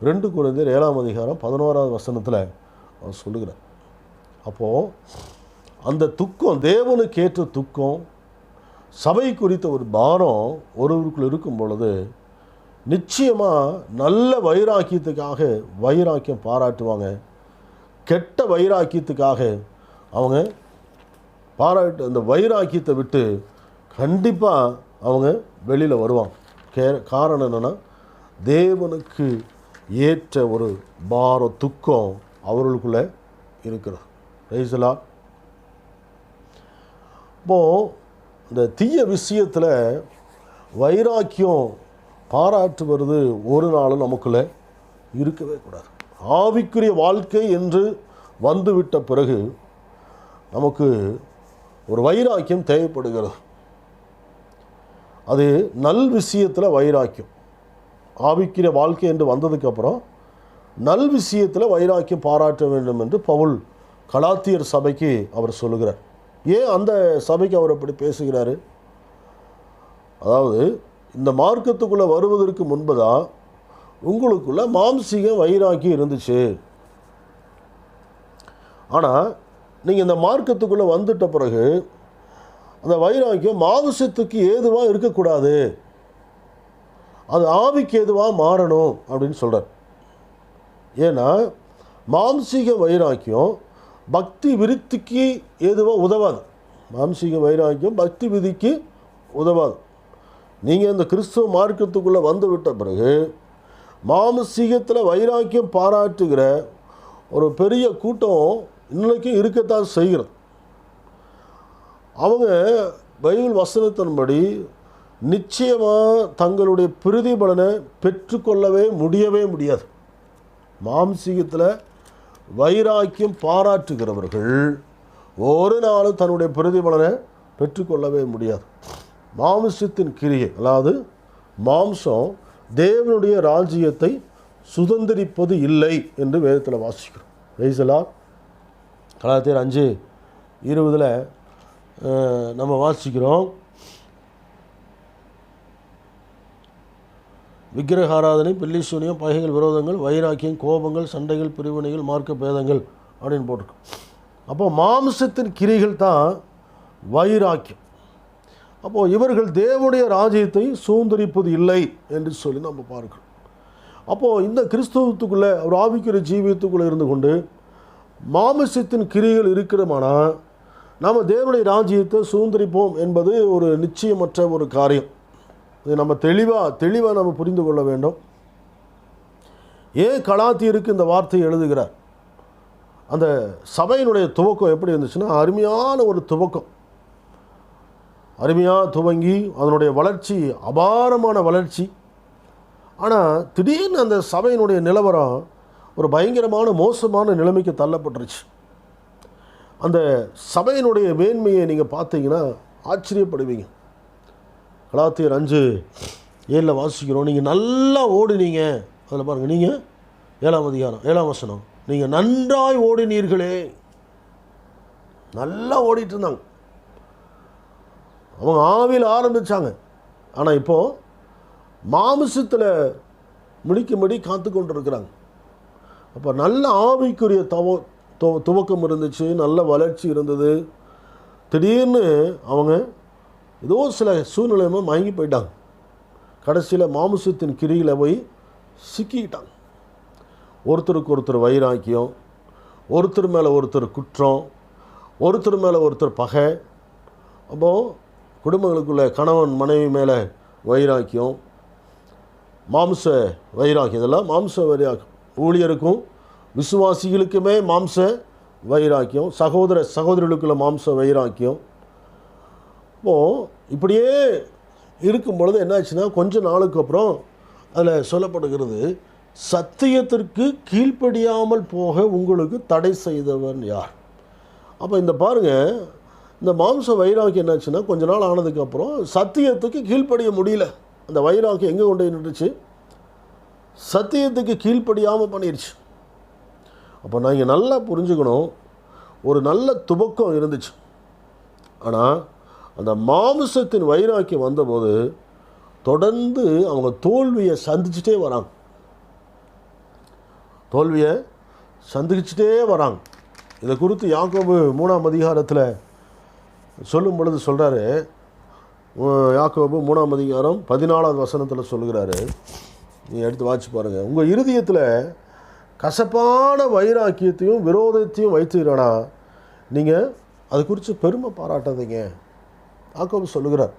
2 கொரிந்தியர் 7ஆம் அதிகாரம் 11வது வசனத்தில் அவர் சொல்லுகிறார். அப்போது அந்த துக்கம், தேவனுக்கு ஏற்ற துக்கம், சபை குறித்த ஒரு பாரம் ஒருவருக்குள் இருக்கும் பொழுது நிச்சயமாக நல்ல வைராக்கியத்துக்காக வைராக்கியம் பாராட்டுவாங்க. கெட்ட வைராக்கியத்துக்காக அவங்க அந்த வைராக்கியத்தை விட்டு கண்டிப்பாக அவங்க வெளியில் வருவாங்க. காரணம் என்னென்னா, தேவனுக்கு ஏற்ற ஒரு பார துக்கம் அவர்களுக்குள்ளே இருக்கிறது. ரைசலா. இப்போது இந்த தீய விஷயத்தில் வைராக்கியம் பாராட்டுவது ஒரு நாளும் நமக்குள்ளே இருக்கவே கூடாது. ஆவிக்குரிய வாழ்க்கை என்று வந்துவிட்ட பிறகு நமக்கு ஒரு வைராக்கியம் தேவைப்படுகிறது. அது நல் விஷயத்தில் வைராக்கியம். ஆவிக்குரிய வாழ்க்கை என்று வந்ததுக்கப்புறம் நல் விஷயத்தில் வைராக்கியம் பாராட்ட வேண்டும் என்று பவுல் கலாத்தியர் சபைக்கு அவர் சொல்லுகிறார். ஏன் அந்த சபைக்கு அவர் அப்படி பேசுகிறாரு? அதாவது இந்த மார்க்கத்துக்குள்ளே வருவதற்கு முன்பதாக உங்களுக்குள்ள மாம்சீக வைராக்கியம் இருந்துச்சு. ஆனால் நீங்கள் இந்த மார்க்கத்துக்குள்ளே வந்துட்ட பிறகு அந்த வைராக்கியம் மாம்சத்துக்கு ஏதுவாக இருக்கக்கூடாது, அது ஆவிக்கு ஏதுவாக மாறணும் அப்படின்னு சொல்கிறார். ஏன்னா மாம்சீக வைராக்கியம் பக்தி விருத்திக்கு ஏதுவாக உதவாது. மாம்சீக வைராக்கியம் பக்தி விதிக்கு உதவாது. நீங்கள் இந்த கிறிஸ்துவ மார்க்கத்துக்குள்ளே வந்து விட்ட பிறகு மாம்சீகத்தில் வைராக்கியம் பாராட்டுகிற ஒரு பெரிய கூட்டம் இன்னைக்கும் இருக்கத்தான் செய்கிறது. அவங்க பைபிள் வசனத்தின்படி நிச்சயமாக தங்களுடைய பிரதிபலனை பெற்றுக்கொள்ளவே முடியாது. மாம்சீகத்தில் வைராக்கியம் பாராட்டுகிறவர்கள் ஒரு நாளும் தன்னுடைய பிரதிபலனை பெற்றுக்கொள்ளவே முடியாது. மாம்சத்தின் கிரியை, அதாவது மாம்சம் தேவனுடைய ராஜ்யத்தை சுதந்திரிப்பது இல்லை என்று வேதத்தில் வாசிக்கிறோம். ரைசலா. கலாத்தியர் 5:20 நம்ம வாசிக்கிறோம். விக்கிரகாராதனை, பில்லிசூனியம், பகைகள், விரோதங்கள், வைராக்கியம், கோபங்கள், சண்டைகள், பிரிவினைகள், மார்க்க பேதங்கள் அப்படின்னு போட்டிருக்கு. அப்போ மாம்சத்தின் கிரிகள் தான் வைராக்கியம். அப்போது இவர்கள் தேவனுடைய ராஜ்யத்தை சுதந்திரிப்பது இல்லை என்று சொல்லி நம்ம பார்க்கிறோம். அப்போது இந்த கிறிஸ்தவத்துக்குள்ளே ஒரு ஆவிக்குரிய ஜீவியத்துக்குள்ளே இருந்து கொண்டு மாம்சத்தின் கிரிகள் இருக்கிறோமானா நாம் தேவனுடைய ராஜ்யத்தை சுதந்திரிப்போம் என்பது ஒரு நிச்சயமற்ற ஒரு காரியம். இது நம்ம தெளிவாக நம்ம புரிந்து கொள்ள வேண்டும். ஏன் கலாத்தியருக்கு இந்த வார்த்தையை எழுதுகிறார்? அந்த சபையினுடைய துவக்கம் எப்படி இருந்துச்சுன்னா, அருமையான ஒரு துவக்கம், அருமையாக துவங்கி அதனுடைய வளர்ச்சி அபாரமான வளர்ச்சி. ஆனால் திடீர்னு அந்த சபையினுடைய நிலவரம் ஒரு பயங்கரமான மோசமான நிலைமைக்கு தள்ளப்பட்டுருச்சு. அந்த சபையினுடைய மேன்மையை நீங்கள் பார்த்தீங்கன்னா ஆச்சரியப்படுவீங்க. கலாத்தியர் 5:7 வாசிக்கிறோம். நீங்கள் நல்லா ஓடினீங்க. அதில் பாருங்கள், நீங்கள் 7ஆம் அதிகாரம் 7ஆம் வசனம், நீங்கள் நன்றாய் ஓடினீர்களே. நல்லா ஓடிட்டு இருந்தாங்க. அவங்க ஆவியில் ஆரம்பித்தாங்க. ஆனால் இப்போது மாமிசத்தில் முடிக்கும்படி காத்து கொண்டு இருக்கிறாங்க. அப்போ நல்ல ஆவிக்குரிய துவக்கம் இருந்துச்சு, நல்ல வளர்ச்சி இருந்தது. திடீர்னு அவங்க ஏதோ சில சூழ்நிலையுமே மயங்கி போயிட்டாங்க. கடைசியில் மாமிசத்தின் கிரியில் போய் சிக்கிக்கிட்டாங்க. ஒருத்தருக்கு ஒருத்தர் வைராக்கியம், ஒருத்தர் மேலே ஒருத்தர் குற்றம், ஒருத்தர் மேலே ஒருத்தர் பகை. அப்போது குடும்பங்களுக்குள்ள கணவன் மனைவி மேலே வைராக்கியம், மாம்ச வைராக்கியம், இதெல்லாம் மாம்ச வைராக்கியம். ஊழியருக்கும் விசுவாசிகளுக்குமே மாம்ச வைராக்கியம், சகோதரிகளுக்குள்ள மாம்ச வைராக்கியம். இப்போது இப்படியே இருக்கும் பொழுது என்னாச்சுன்னா, கொஞ்ச நாளுக்கு அப்புறம் அதில் சொல்லப்படுகிறது, சத்தியத்திற்கு கீழ்ப்படியாமல் போக உங்களுக்கு தடை செய்தவன் யார்? அப்போ இந்த பாருங்கள், இந்த மாம்ச வைராக்கியம் என்னாச்சுன்னா, கொஞ்ச நாள் ஆனதுக்கப்புறம் சத்தியத்துக்கு கீழ்ப்படிய முடியல. அந்த வைராக்கியம் எங்கே கொண்டு நின்றுச்சு? சத்தியத்துக்கு கீழ்ப்படியாமல் பண்ணிடுச்சு. அப்போ நீங்கள் நல்லா புரிஞ்சுக்கணும், ஒரு நல்ல துவக்கம் இருந்துச்சு. ஆனால் அந்த மாம்சத்தின் வைராக்கியம் வந்தபோது தொடர்ந்து அவங்க தோல்வியை சந்திச்சுட்டே வராங்க. தோல்வியை சந்திச்சுட்டே வராங்க. இதை குறித்து யாக்கோபு 3ஆம் அதிகாரத்தில் சொல்லும் பொழுது சொல்கிறாரு. யாக்கோபு 3ஆம் அதிகாரம் 14வது வசனத்தில் சொல்லுகிறாரு, நீங்கள் எடுத்து வாட்சி பாருங்கள். உங்கள் இருதயத்தில் கசப்பான வைராக்கியத்தையும் விரோதத்தையும் வைத்தீங்கன்னா நீங்கள் அது குறித்து பெருமை பாராட்டாதீங்க. யாக்கோபு சொல்லுகிறார்,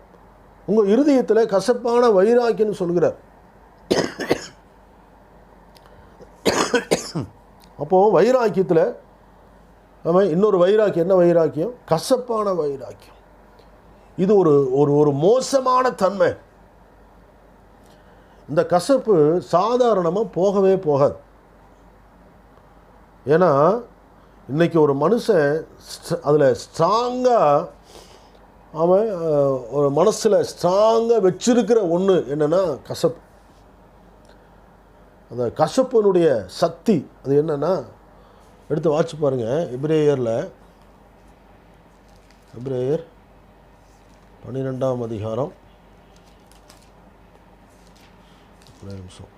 உங்கள் இருதயத்தில் கசப்பான வைராக்கியம்னு சொல்லுகிறார். அப்போது வைராக்கியத்தில் நம்ம இன்னொரு வைராக்கியம், என்ன வைராக்கியம்? கசப்பான வைராக்கியம். இது ஒரு ஒரு மோசமான தன்மை. இந்த கசப்பு சாதாரணமாக போகவே போகாது. ஏன்னா இன்றைக்கி ஒரு மனுஷன் அதில் ஸ்ட்ராங்காக அவன் ஒரு மனசில் ஸ்ட்ராங்காக வச்சிருக்கிற ஒன்று என்னென்னா கசப்பு. அந்த கசப்பினுடைய சக்தி அது என்னென்னா, எடுத்து வாட்சி பாருங்கள். எபிரேயர் 12ஆம் அதிகாரம், நிமிஷம்,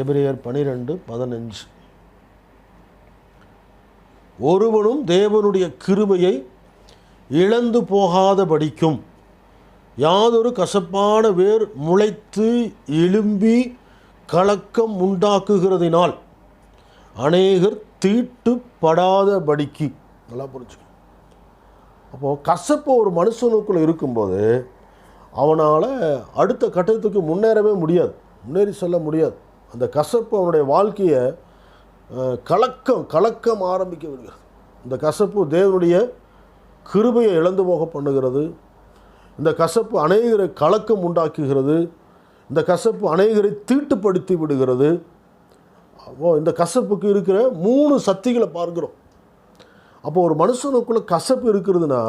எபிரேயர் 12:15. ஒருவனும் தேவனுடைய கிருபையை இழந்து போகாதபடிக்கும் யாதொரு கசப்பான வேர் முளைத்து எழும்பி கலக்கம் உண்டாக்குகிறதினால் அநேகர் தீட்டுப்படாதபடிக்கு. நல்லா புரிஞ்சுக்கணும். அப்போது கசப்பு ஒரு மனுஷனுக்குள்ளே இருக்கும்போது அவனால் அடுத்த கட்டத்துக்கு முன்னேறவே முடியாது, முன்னேறி செல்ல முடியாது. அந்த கசப்பு அவனுடைய வாழ்க்கையை கலக்கம் ஆரம்பிக்க விடுகிறது. இந்த கசப்பு தேவனுடைய கிருபையை இழந்து போக பண்ணுகிறது. இந்த கசப்பு அநேகரை கலக்கம் உண்டாக்குகிறது. இந்த கசப்பு அநேகரை தீட்டுப்படுத்தி விடுகிறது. அப்போது இந்த கசப்புக்கு இருக்கிற 3 சக்திகளை பார்க்குறோம். அப்போது ஒரு மனுஷனுக்குள்ளே கசப்பு இருக்கிறதுனா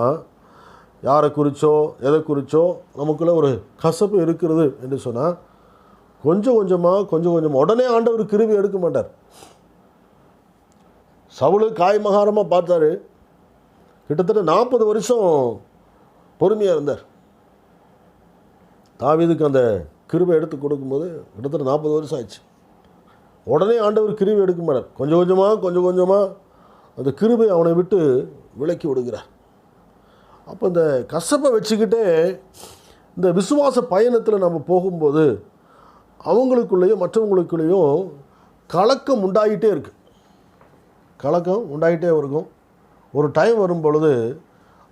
யாரை குறித்தோ எதை குறித்தோ நமக்குள்ளே ஒரு கசப்பு இருக்கிறது என்று சொன்னால் கொஞ்சம் கொஞ்சமாக உடனே ஆண்டவர் கிருபை எடுக்க மாட்டார். சவுலு காய்மகாரமாக பார்த்தாரு. கிட்டத்தட்ட 40 வருஷம் பொறுமையாக இருந்தார். தாவீதுக்கு அந்த கிருபை எடுத்து கொடுக்கும்போது கிட்டத்தட்ட 40 வருஷம் ஆயிடுச்சு. உடனே ஆண்டவர் கிருபை எடுக்க மாட்டார். கொஞ்சம் கொஞ்சமாக அந்த கிருபை அவனை விட்டு விலக்கி விடுகிறார். அப்போ இந்த கசப்பை வச்சுக்கிட்டே இந்த விசுவாச பயணத்தில் நம்ம போகும்போது அவங்களுக்குள்ளேயும் மற்றவங்களுக்குள்ளேயும் கலக்கம் உண்டாகிட்டே இருக்கும். ஒரு டைம் வரும் பொழுது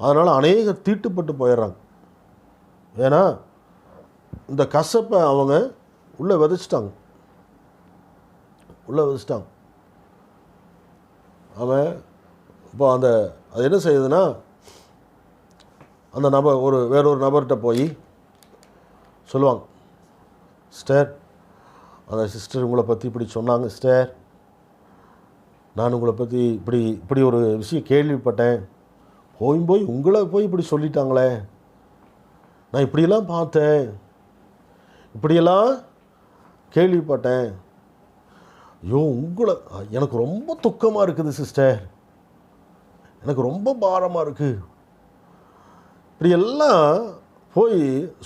அதனால் அநேக தீட்டுப்பட்டு போயிடுறாங்க. ஏன்னா இந்த கசப்பை அவங்க உள்ளே விதைச்சிட்டாங்க. அவன் இப்போ அது என்ன செய்யுதுன்னா, அந்த நபர் வேறொரு நபர்கிட்ட போய் சொல்லுவாங்க, சிஸ்டர், அந்த சிஸ்டர் உங்களை பற்றி இப்படி சொன்னாங்க சிஸ்டர், நான் உங்களை பற்றி இப்படி ஒரு விஷயம் கேள்விப்பட்டேன், போய் உங்களை போய் இப்படி சொல்லிட்டாங்களே, நான் இப்படியெல்லாம் பார்த்தேன், இப்படியெல்லாம் கேள்விப்பட்டேன், ஐயோ எனக்கு ரொம்ப துக்கமாக இருக்குது சிஸ்டர், எனக்கு ரொம்ப பாரமாக இருக்குது, இப்படியெல்லாம் போய்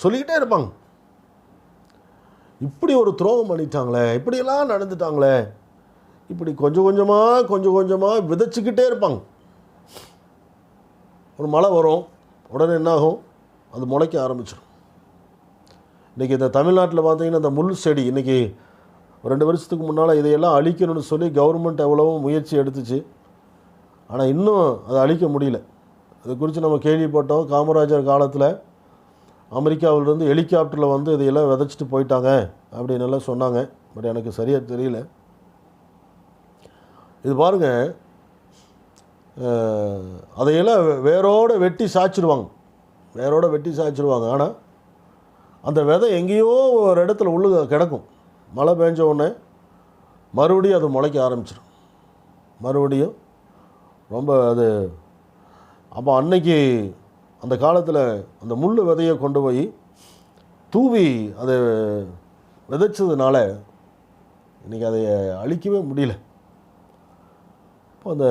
சொல்லிக்கிட்டே இருப்பாங்க. இப்படி ஒரு துரோகம் பண்ணிட்டாங்களே, இப்படியெல்லாம் நடந்துட்டாங்களே, இப்படி கொஞ்சம் கொஞ்சமாக விதைச்சிக்கிட்டே இருப்பாங்க. ஒரு மழை வரும், உடனே என்னாகும், அது முளைக்க ஆரம்பிச்சிடும். இன்றைக்கி இந்த தமிழ்நாட்டில் பார்த்திங்கன்னா இந்த முள் செடி, இன்றைக்கி 2 வருஷத்துக்கு முன்னால் இதையெல்லாம் அழிக்கணும்னு சொல்லி கவர்மெண்ட் எவ்வளவோ முயற்சி எடுத்துச்சு. ஆனால் இன்னும் அதை அழிக்க முடியல. இது குறித்து நம்ம கேள்விப்பட்டோம். காமராஜர் காலத்தில் அமெரிக்காவிலிருந்து ஹெலிகாப்டரில் வந்து இதையெல்லாம் விதைச்சிட்டு போயிட்டாங்க அப்படின்னு எல்லாம் சொன்னாங்க. பட் எனக்கு சரியாக தெரியல. இது பாருங்கள், அதையெல்லாம் வேரோடு வெட்டி சாய்ச்சிடுவாங்க. ஆனால் அந்த விதை எங்கேயோ ஒரு இடத்துல உள்ளே கிடக்கும். மழை பெஞ்ச உடனே மறுபடியும் அது முளைக்க ஆரம்பிச்சிடும். மறுபடியும் ரொம்ப அது. அப்போ அன்னைக்கு அந்த காலத்தில் அந்த முள் விதையை கொண்டு போய் தூவி அதை விதைச்சதுனால இன்றைக்கி அதை அழிக்கவே முடியல. இப்போ அந்த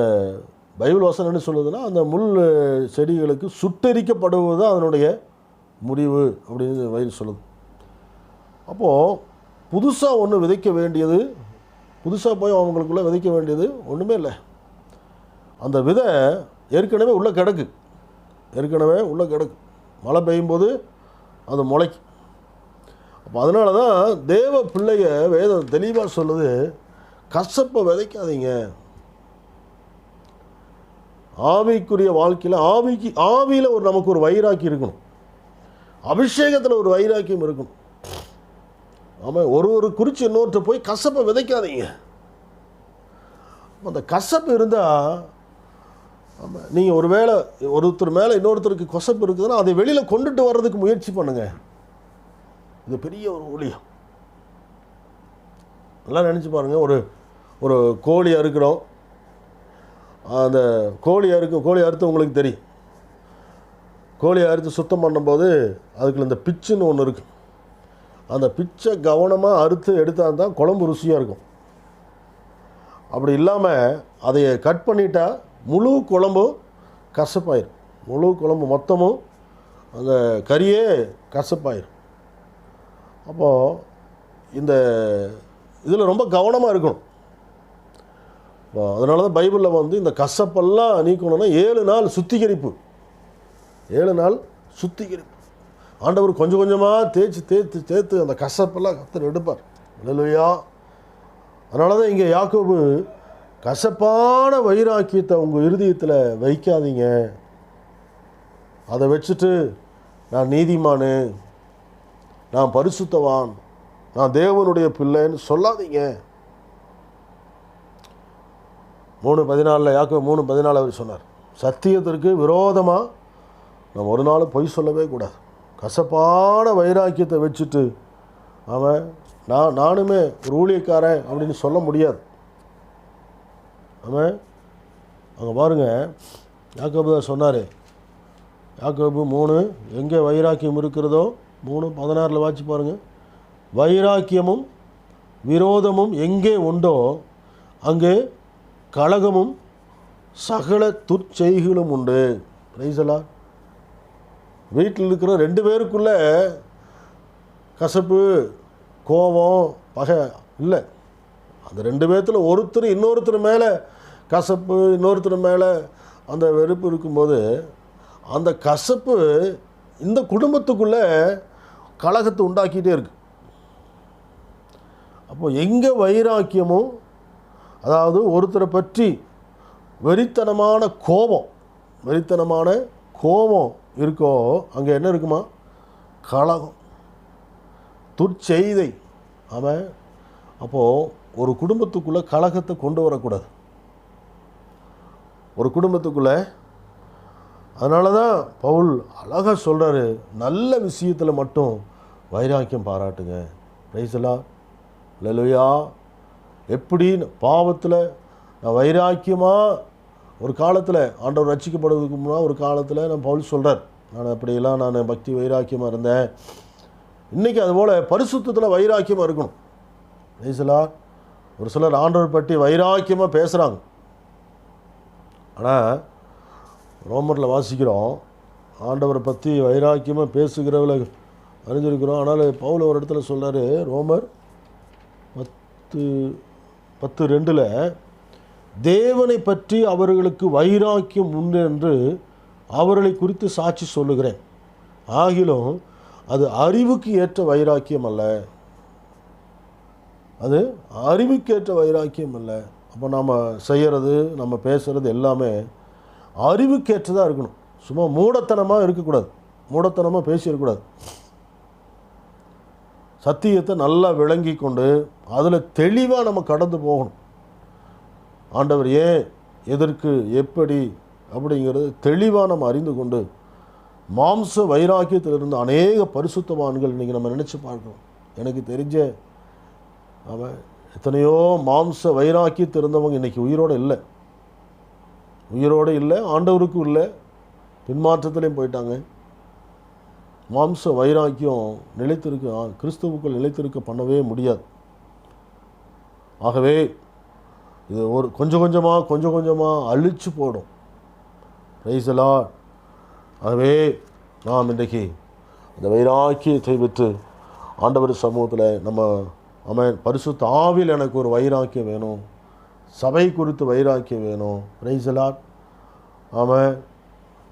பைபிள் வசனம் என்ன சொல்லுதுன்னா, அந்த முள் செடிகளுக்கு சுட்டெரிக்கப்படுவது தான் அதனுடைய முடிவு அப்படின்னு பைபிள் சொல்லுது. அப்போது புதுசாக ஒன்று விதைக்க வேண்டியது, புதுசாக போய் அவங்களுக்குள்ளே விதைக்க வேண்டியது ஒன்றுமே இல்லை. அந்த விதை ஏற்கனவே உள்ளே கிடக்கு. மழை பெய்யும்போது அது முளைக்கும். அப்போ அதனால தான் தேவ பிள்ளைய வேதம் தெளிவாக சொல்லுது, கசப்பை விதைக்காதீங்க. ஆவிக்குரிய வாழ்க்கையில் ஆவியில் நமக்கு ஒரு வைராக்கியம் இருக்கணும். அபிஷேகத்தில் ஒரு வைராக்கியம் இருக்கணும். ஆமாம், ஒரு குறித்து இன்னொருத்த போய் கசப்பை விதைக்காதீங்க. அந்த கசப்பு இருந்தால், ஆமாம், நீங்கள் ஒரு வேளை ஒருத்தர் மேலே இன்னொருத்தருக்கு கசப்பு இருக்குதுன்னா அதை வெளியில் கொண்டுட்டு வர்றதுக்கு முயற்சி பண்ணுங்கள். இது பெரிய ஒரு ஊழியம். நல்லா நினச்சி பாருங்கள். ஒரு கோழி அறுக்கிறோம். அந்த கோழி அறுத்து உங்களுக்கு தெரியும். கோழி அறுத்து சுத்தம் பண்ணும்போது அதுக்குள்ள இந்த பிச்சுன்னு ஒன்று இருக்குது. அந்த பிச்சை கவனமாக அறுத்து எடுத்தால் தான் குழம்பு ருசியாக இருக்கும். அப்படி இல்லாமல் அதையை கட் பண்ணிட்டா முழு குழம்பும் கசப்பாயிரும். முழு குழம்பு மொத்தமும் அந்த கறியே கசப்பாயிரும். அப்போது இந்த இதில் ரொம்ப கவனமாக இருக்கணும். அதனால தான் பைபிளில் வந்து இந்த கசப்பெல்லாம் நீக்கணும்னா 7 நாள் சுத்திகரிப்பு. 7 நாள் சுத்திகரிப்பு. ஆண்டவர் கொஞ்சம் கொஞ்சமாக தேய்த்து அந்த கசப்பெல்லாம் கர்த்தர் எடுப்பார். அல்லேலூயா. அதனால தான் இங்கே யாக்கோபு, கசப்பான வைராக்கியத்தை உங்கள் இருதயத்தில் வைக்காதீங்க. அதை வச்சுட்டு நான் நீதிமானு, நான் பரிசுத்தவான், நான் தேவனுடைய பிள்ளைன்னு சொல்லாதீங்க. 3:14 யாக்கோபு 3:14 அவர் சொன்னார், சத்தியத்திற்கு விரோதமாக நம்ம ஒரு நாள் பொய் சொல்லவே கூடாது. கசப்பான வைராக்கியத்தை வச்சுட்டு நானுமே ஒரு ஊழியக்காரன் அப்படின்னு சொல்ல முடியாது. அங்கே பாருங்கள், யாக்கோபு தான் சொன்னார். யாக்கோபு 3 எங்கே வைராக்கியம் இருக்கிறதோ 3:16 வாட்சி பாருங்கள். வைராக்கியமும் விரோதமும் எங்கே உண்டோ அங்கே கலகமும் சகல துர்ச்செய்களும் உண்டு. பிரைசலா. வீட்டில் இருக்கிற 2 பேருக்குள்ளே கசப்பு, கோபம், பகை இல்லை. அந்த 2 பேர்த்தில் ஒருத்தர் இன்னொருத்தர் மேலே கசப்பு, இன்னொருத்தர் மேலே அந்த வெறுப்பு இருக்கும்போது அந்த கசப்பு இந்த குடும்பத்துக்குள்ளே கலகத்தை உண்டாக்கிட்டே இருக்கு. அப்போ எங்கே வைராக்கியமும், அதாவது ஒருத்தரை பற்றி வெறித்தனமான கோபம் இருக்கோ அங்கே என்ன இருக்குமா? கலகம், துர்ச்செய்தை. அப்போது ஒரு குடும்பத்துக்குள்ளே கலகத்தை கொண்டு வரக்கூடாது. ஒரு குடும்பத்துக்குள்ளே. அதனால தான் பவுல் அழகாக சொல்கிறாரு, நல்ல விஷயத்தில் மட்டும் வைராக்கியம் பாராட்டுங்க. பிரைஸ்லா. அல்லேலூயா. எப்படி பாவத்தில் நான் வைராக்கியமாக ஒரு காலத்தில் ஆண்டவர் ரட்சிக்கப்படுவதற்கு முன்னால் ஒரு காலத்தில் நான் பவுல் சொல்கிறார், நான் அப்படியெல்லாம் நான் பக்தி வைராக்கியமாக இருந்தேன். இன்றைக்கி அதுபோல் பரிசுத்தத்தில் வைராக்கியமாக இருக்கணும். பிரைஸ்லா. ஒரு சிலர் ஆண்டவர் பற்றி வைராக்கியமாக பேசுகிறாங்க. ஆனால் ரோமரில் வாசிக்கிறோம், ஆண்டவரை பற்றி வைராக்கியமாக பேசுகிறவளை அறிஞ்சிருக்கிறோம். ஆனால் பவுல் ஒரு இடத்துல சொல்கிறாரு, ரோமர் 10:2 தேவனை பற்றி அவர்களுக்கு வைராக்கியம் உண்டு என்று அவர்களை குறித்து சாட்சி சொல்லுகிறேன். ஆகிலும் அது அறிவுக்கு ஏற்ற வைராக்கியம் அல்ல. அது அறிவுக்கேற்ற வைராக்கியம் அல்ல. அப்போ நம்ம செய்கிறது, நம்ம பேசுகிறது எல்லாமே அறிவுக்கேற்றதாக இருக்கணும். சும்மா மூடத்தனமாக இருக்கக்கூடாது, மூடத்தனமாக பேசியிருக்கக்கூடாது. சத்தியத்தை நல்லா விளங்கி கொண்டு அதில் தெளிவாக நம்ம கடந்து போகணும். ஆண்டவர் ஏன், எதற்கு, எப்படி அப்படிங்கிறது தெளிவாக நம்ம அறிந்து கொண்டு மாம்ச வைராக்கியத்தில் இருந்த அநேக பரிசுத்தவான்கள் இன்றைக்கி நம்ம நினச்சி பார்க்கணும். எனக்கு தெரிஞ்ச அவன் எத்தனையோ மாம்ச வைராக்கியத்தில் இருந்தவங்க இன்றைக்கி உயிரோடு இல்லை, உயிரோடு இல்லை, ஆண்டவருக்கும் இல்லை, பின்மாற்றத்துலேயும் போயிட்டாங்க. மாம்ச வைராக்கியம் நிலைத்திருக்க, கிறிஸ்துவுக்குள் நிலைத்திருக்க பண்ணவே முடியாது. ஆகவே இது ஒரு கொஞ்சம் கொஞ்சமாக அழிச்சு போடும். Price the Lord. ஆகவே நாம் இன்றைக்கு அந்த வைராக்கியத்தை விட்டு ஆண்டவர் சமூகத்தில் நம்ம பரிசுத்த ஆவியில் எனக்கு ஒரு வைராக்கியம் வேணும், சபை குறித்து வைராக்கியம் வேணும். Price the Lord.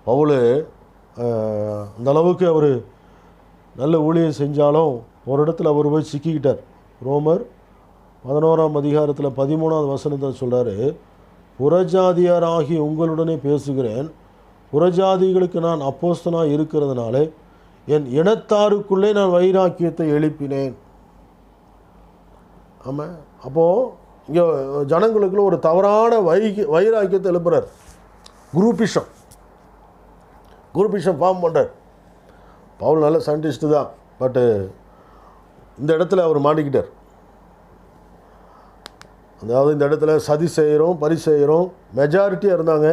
பவுல் அந்த அளவுக்கு அவர் நல்ல ஊழியம் செஞ்சாலும் ஒரு இடத்துல அவர் போய் சிக்கிக்கிட்டார். ரோமர் 11:13 சொல்கிறாரு, புறஜாதியாராகி உங்களுடனே பேசுகிறேன், புறஜாதிகளுக்கு நான் அப்போஸ்தலனாக இருக்கிறதுனால என் இனத்தாருக்குள்ளே நான் வைராக்கியத்தை எழுப்பினேன். ஆமாம். அப்போது இங்கே ஜனங்களுக்குள்ள ஒரு தவறான வைராக்கியத்தை எழுப்புறார். குரூப்பிஷம் ஃபார்ம் பண்ணுறார். பவுல் நல்ல சயின்டிஸ்ட்டு தான், பட்டு இந்த இடத்துல அவர் மாட்டிக்கிட்டார். அதாவது இந்த இடத்துல சதி செய்கிறோம், பரிசெய்கிறோம் மெஜாரிட்டியாக இருந்தாங்க.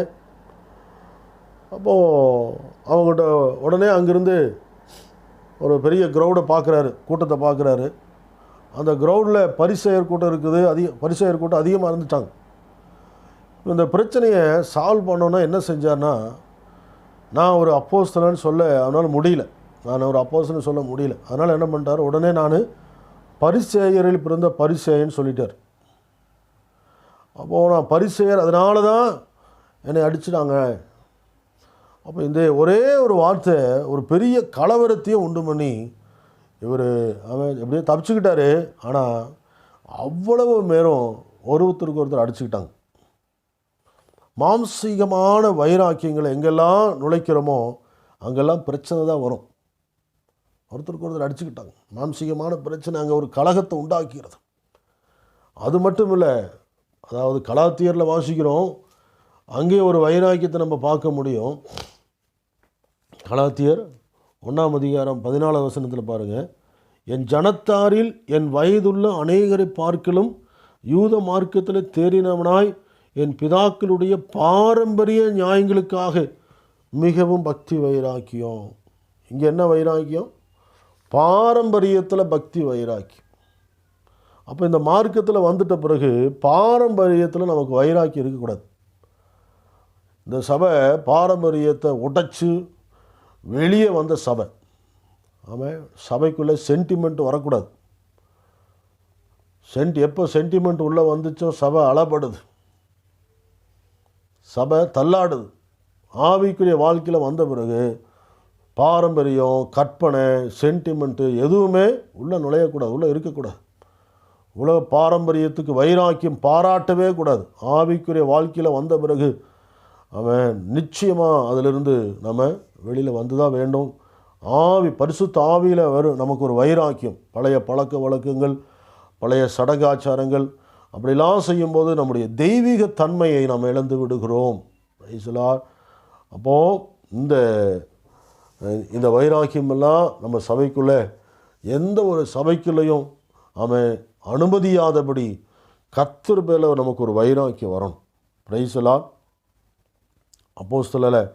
அப்போது அவங்ககிட்ட உடனே அங்கேருந்து ஒரு பெரிய க்ரௌடை பார்க்குறாரு, கூட்டத்தை பார்க்குறாரு. அந்த க்ரௌடில் பரிசெயர் கூட்டம் இருக்குது, பரிசெயர் கூட்டம் அதிகமாக இருந்துட்டாங்க. இந்த பிரச்சனையை சால்வ் பண்ணோன்னா என்ன செஞ்சார்னா, நான் ஒரு அப்போஸ்தலன்னு சொல்ல அவனால் முடியல, நான் ஒரு அப்போஸ்தலன்னு சொல்ல முடியல. அதனால் என்ன பண்ணிட்டார், உடனே நான் பரிசேயரில் பிறந்த பரிசேயன்னு சொல்லிட்டார். அப்போது நான் பரிசேயர், அதனால தான் என்னை அடிச்சிட்டாங்க. அப்போ இந்த ஒரே ஒரு வார்த்தை ஒரு பெரிய கலவரத்தையும் உண்டு பண்ணி இவர் அவன் எப்படியோ தப்பிச்சுக்கிட்டாரு. ஆனால் அவ்வளவு மேலும் ஒருத்தருக்கு ஒருத்தர் அடிச்சுக்கிட்டாங்க. மாம்சீகமான வைராக்கியங்களை எங்கெல்லாம் நுழைக்கிறோமோ அங்கெல்லாம் பிரச்சனை தான் வரும். ஒருத்தருக்கு ஒருத்தர் அடிச்சுக்கிட்டாங்க. மாம்சீகமான பிரச்சனை அங்கே ஒரு கலகத்தை உண்டாக்கிறது. அது மட்டும் இல்லை, அதாவது கலாத்தியரில் வாசிக்கிறோம், அங்கேயே ஒரு வைராக்கியத்தை நம்ம பார்க்க முடியும். கலாத்தியர் 1:14 பாருங்கள், என் ஜனத்தாரில் என் வயதுள்ள அநேகரை பார்க்கலும் யூத மார்க்கத்தில் தேறினவனாய் என் பிதாக்களுடைய பாரம்பரிய நியாயங்களுக்காக மிகவும் பக்தி வைராக்கியம். இங்கே என்ன வைராக்கியம்? பாரம்பரியத்தில் பக்தி வைராக்கியம். அப்போ இந்த மார்க்கத்தில் வந்துட்ட பிறகு பாரம்பரியத்தில் நமக்கு வைராக்கியம் இருக்கக்கூடாது. இந்த சபை பாரம்பரியத்தை உடைச்சு வெளியே வந்த சபை. ஆமாம், சபைக்குள்ளே சென்டிமெண்ட் வரக்கூடாது. எப்போ சென்டிமெண்ட் உள்ளே வந்துச்சோ சபை அளப்படுது, சபை தள்ளாடுது. ஆவிக்குரிய வாழ்க்கையில் வந்த பிறகு பாரம்பரியம், கற்பனை, சென்டிமெண்ட்டு எதுவுமே உள்ளே நுழையக்கூடாது, உள்ளே இருக்கக்கூடாது. உலக பாரம்பரியத்துக்கு வைராக்கியம் பாராட்டவே கூடாது. ஆவிக்குரிய வாழ்க்கையில் வந்த பிறகு அவன் நிச்சயமாக அதிலிருந்து நம்ம வெளியில் வந்து தான் வேண்டும். பரிசுத்த ஆவியில் வரும் நமக்கு ஒரு வைராக்கியம். பழைய பழக்க வழக்கங்கள், பழைய சடங்காச்சாரங்கள் அப்படிலாம் செய்யும்போது நம்முடைய தெய்வீக தன்மையை நாம் இழந்து விடுகிறோம். அப்போது இந்த வைராக்கியமெல்லாம் நம்ம சபைக்குள்ளே, எந்த ஒரு சபைக்குள்ளேயும் அவன் அனுமதியாதபடி கர்த்தர் மேலே நமக்கு ஒரு வைராக்கியம் வரணும். Price the Lord. அப்போஸ்தலர்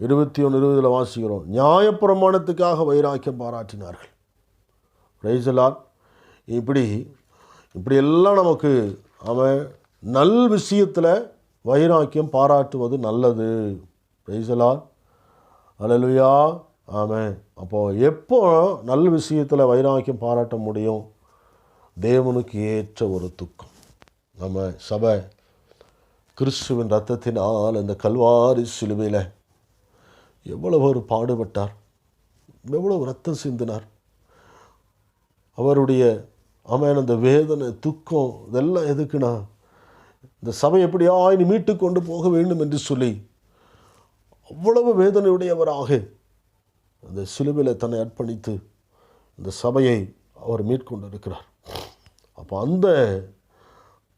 21:20 வாசிக்கிறோம், நியாயப்பிரமாணத்துக்காக வைராக்கியம் பாராட்டினார்கள். Price the Lord. இப்படியெல்லாம் நமக்கு அவன் நல் விஷயத்தில் வைராக்கியம் பாராட்டுவது நல்லது. Praise the lord. அல்லேலூயா. ஆமென். அப்போது எப்போ நல்ல விஷயத்தில் வைராக்கியம் பாராட்ட முடியும்? தேவனுக்கு ஏற்ற ஒரு துக்கம். நம்ம சபை கிறிஸ்துவின் இரத்தத்தினால் இந்த கல்வாரி சிலுவையில் எவ்வளவு ஒரு பாடுபட்டார், எவ்வளவு ரத்தம் சிந்தினார். அவருடைய அந்த வேதனை, துக்கம் இதெல்லாம் எதுக்குன்னா, இந்த சபை எப்படியா இனி மீட்டு கொண்டு போக வேண்டும் என்று சொல்லி அவ்வளவு வேதனையுடையவராக அந்த சிலுவையில் தன்னை அர்ப்பணித்து இந்த சபையை அவர் மீட்கொண்டிருக்கிறார். அப்போ அந்த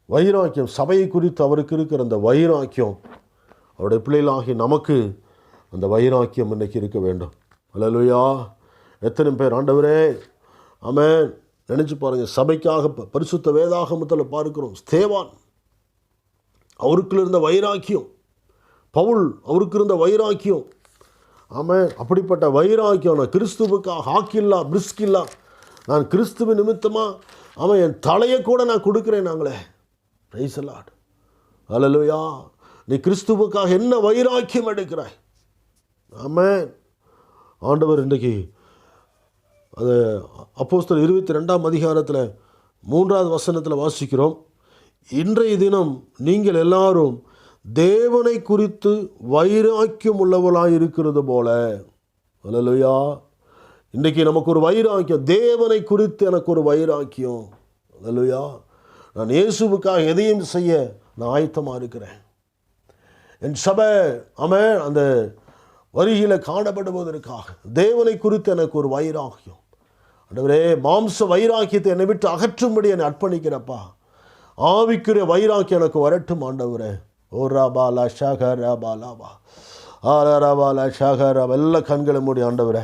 வைராக்கியம், சபையை குறித்து அவருக்கு இருக்கிற அந்த வைராக்கியம், அவருடைய பிள்ளைகளாகி நமக்கு அந்த வைராக்கியம் இன்றைக்கி இருக்க வேண்டும். அல்லேலூயா. எத்தனை பேர் ஆண்டவரே, ஆமென், நினச்சி பாருங்கள், சபைக்காக பரிசுத்த வேதாகமத்தில் பார்க்கிறோம். ஸ்தேவான், அவருக்குள்ள இருந்த வைராக்கியம், பவுல் அவருக்கு இருந்த வைராக்கியம், ஆமென், அப்படிப்பட்ட வைராக்கியம். நான் கிறிஸ்துவுக்காக ஆக்கில்லா பிரிஸ்கில்லா, நான் கிறிஸ்துவ நிமித்தமாக அவன் என் தலையை கூட நான் கொடுக்குறேன். நாங்களே பிரைஸ் தி லார்ட். அல்லேலூயா. நீ கிறிஸ்துவுக்காக என்ன வைராக்கியம் எடுக்கிறாய்? ஆமென். ஆண்டவர் இன்றைக்கு அது அப்போஸ்தலர் 22ஆம் அதிகாரத்தில் 3வது வசனத்தில் வாசிக்கிறோம். இன்றைய தினம் நீங்கள் எல்லாரும் தேவனை குறித்து வைராக்கியம் உள்ளவர்களாக இருக்கிறது போல. அல்லேலூயா. இன்றைக்கி நமக்கு ஒரு வைராக்கியம், தேவனை குறித்து எனக்கு ஒரு வைராக்கியம். அல்லேலூயா. நான் இயேசுவுக்காக எதையும் செய்ய நான் ஆயத்தமாக இருக்கிறேன். என் சபை ஆமென் அந்த வருகையில் காணப்படுவதற்காக தேவனை குறித்து எனக்கு ஒரு வைராக்கியம். ஆண்டவரே, மாம்ச வைராக்கியத்தை என்னை விட்டு அகற்றும்படி என்னை அர்ப்பணிக்கிறப்பா. ஆவிக்குரிய வைராக்கியம் எனக்கு வரட்டும் ஆண்டவரே. ஓ ராபாலா ஷாகராபாலாபா ஆராபாலா ஷாகரா. எல்லா கண்களை மூடி ஆண்டவரே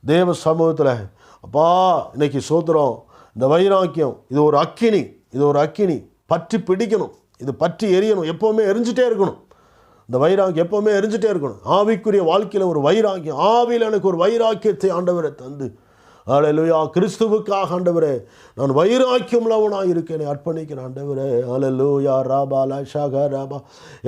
தேவ சமூகத்தில் அப்பா இன்னைக்கு சோத்திரம். இந்த வைராக்கியம் இது ஒரு அக்கினி, இது ஒரு அக்கினி, பற்றி பிடிக்கணும், இது பற்றி எரியணும், எப்போவுமே எரிஞ்சிட்டே இருக்கணும். இந்த வைராக்கியம் எப்போவுமே எரிஞ்சிட்டே இருக்கணும். ஆவிக்குரிய வாழ்க்கையில் ஒரு வைராக்கியம், ஆவியில் எனக்கு ஒரு வைராக்கியத்தை ஆண்டவரை தந்து, அல்லேலூயா, கிறிஸ்துவுக்காக ஆண்டவரே நான் வைராக்கியம் உள்ளவனாக இருக்கேன், அர்ப்பணிக்கிறேன் ஆண்டவரே. அல்லேலூயா. ராபாலா ஷாகா ராபா.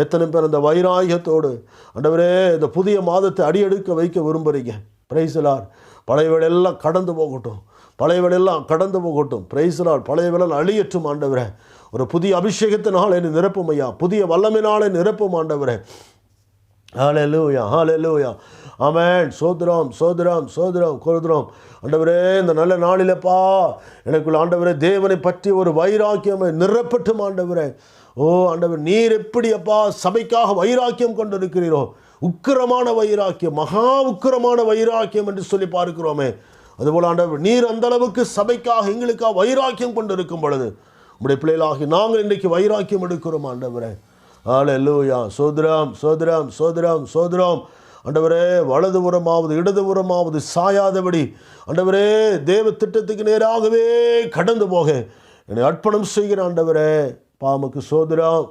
எத்தனை பேர் அந்த வைராக்கியத்தோடு ஆண்டவரே இந்த புதிய மாதத்தை அடியெடுக்க வைக்க விரும்புகிறீங்க? Price the Lord. பழையவளெல்லாம் கடந்து போகட்டும், பழையவளெல்லாம் கடந்து போகட்டும். Price the Lord. பழையவளெல்லாம் அழியற்றும் ஆண்டவரே. ஒரு புதிய அபிஷேகத்தினால் என்னை நிரப்பும் ஐயா, புதிய வல்லமையினாலே நிரப்பும் ஆண்டவரே. ஹல்லேலூயா, ஹல்லேலூயா. ஆமென். சோதரம் சோதரம் சோதரம் கோதரம் ஆண்டவரே, இந்த நல்ல நாளிலப்பா எனக்குள்ள ஆண்டவரே தேவனை பற்றி ஒரு வைராக்கியம் நிரப்பட்டும் ஆண்டவரே. ஓ ஆண்டவர், நீர் எப்படி அப்பா சபைக்காக வைராக்கியம் கொண்டு இருக்கிறீரோ, உக்கிரமான வைராக்கியம், மகா உக்கிரமான வைராக்கியம் என்று சொல்லி பார்க்கிறோமே, அதுபோல் ஆண்டவர் நீர் அந்த அளவுக்கு சபைக்காக எங்களுக்காக வைராக்கியம் கொண்டு இருக்கும் பொழுது உம்முடைய பிள்ளைகளாகி நாங்கள் இன்றைக்கு வைராக்கியம் எடுக்கிறோம் ஆண்டவரே. ஹல்லேலூயா. சோதரம் சோதரம் சோதரம் சோதரம் ஆண்டவரே, வலதுபுறமாவது இடதுபுறமாவது சாயாதபடி ஆண்டவரே தேவ திட்டத்துக்கு நேராகவே கடந்து போக என்னை அர்ப்பணம் செய்கிற ஆண்டவரே. பாமுக்கு சோதரம்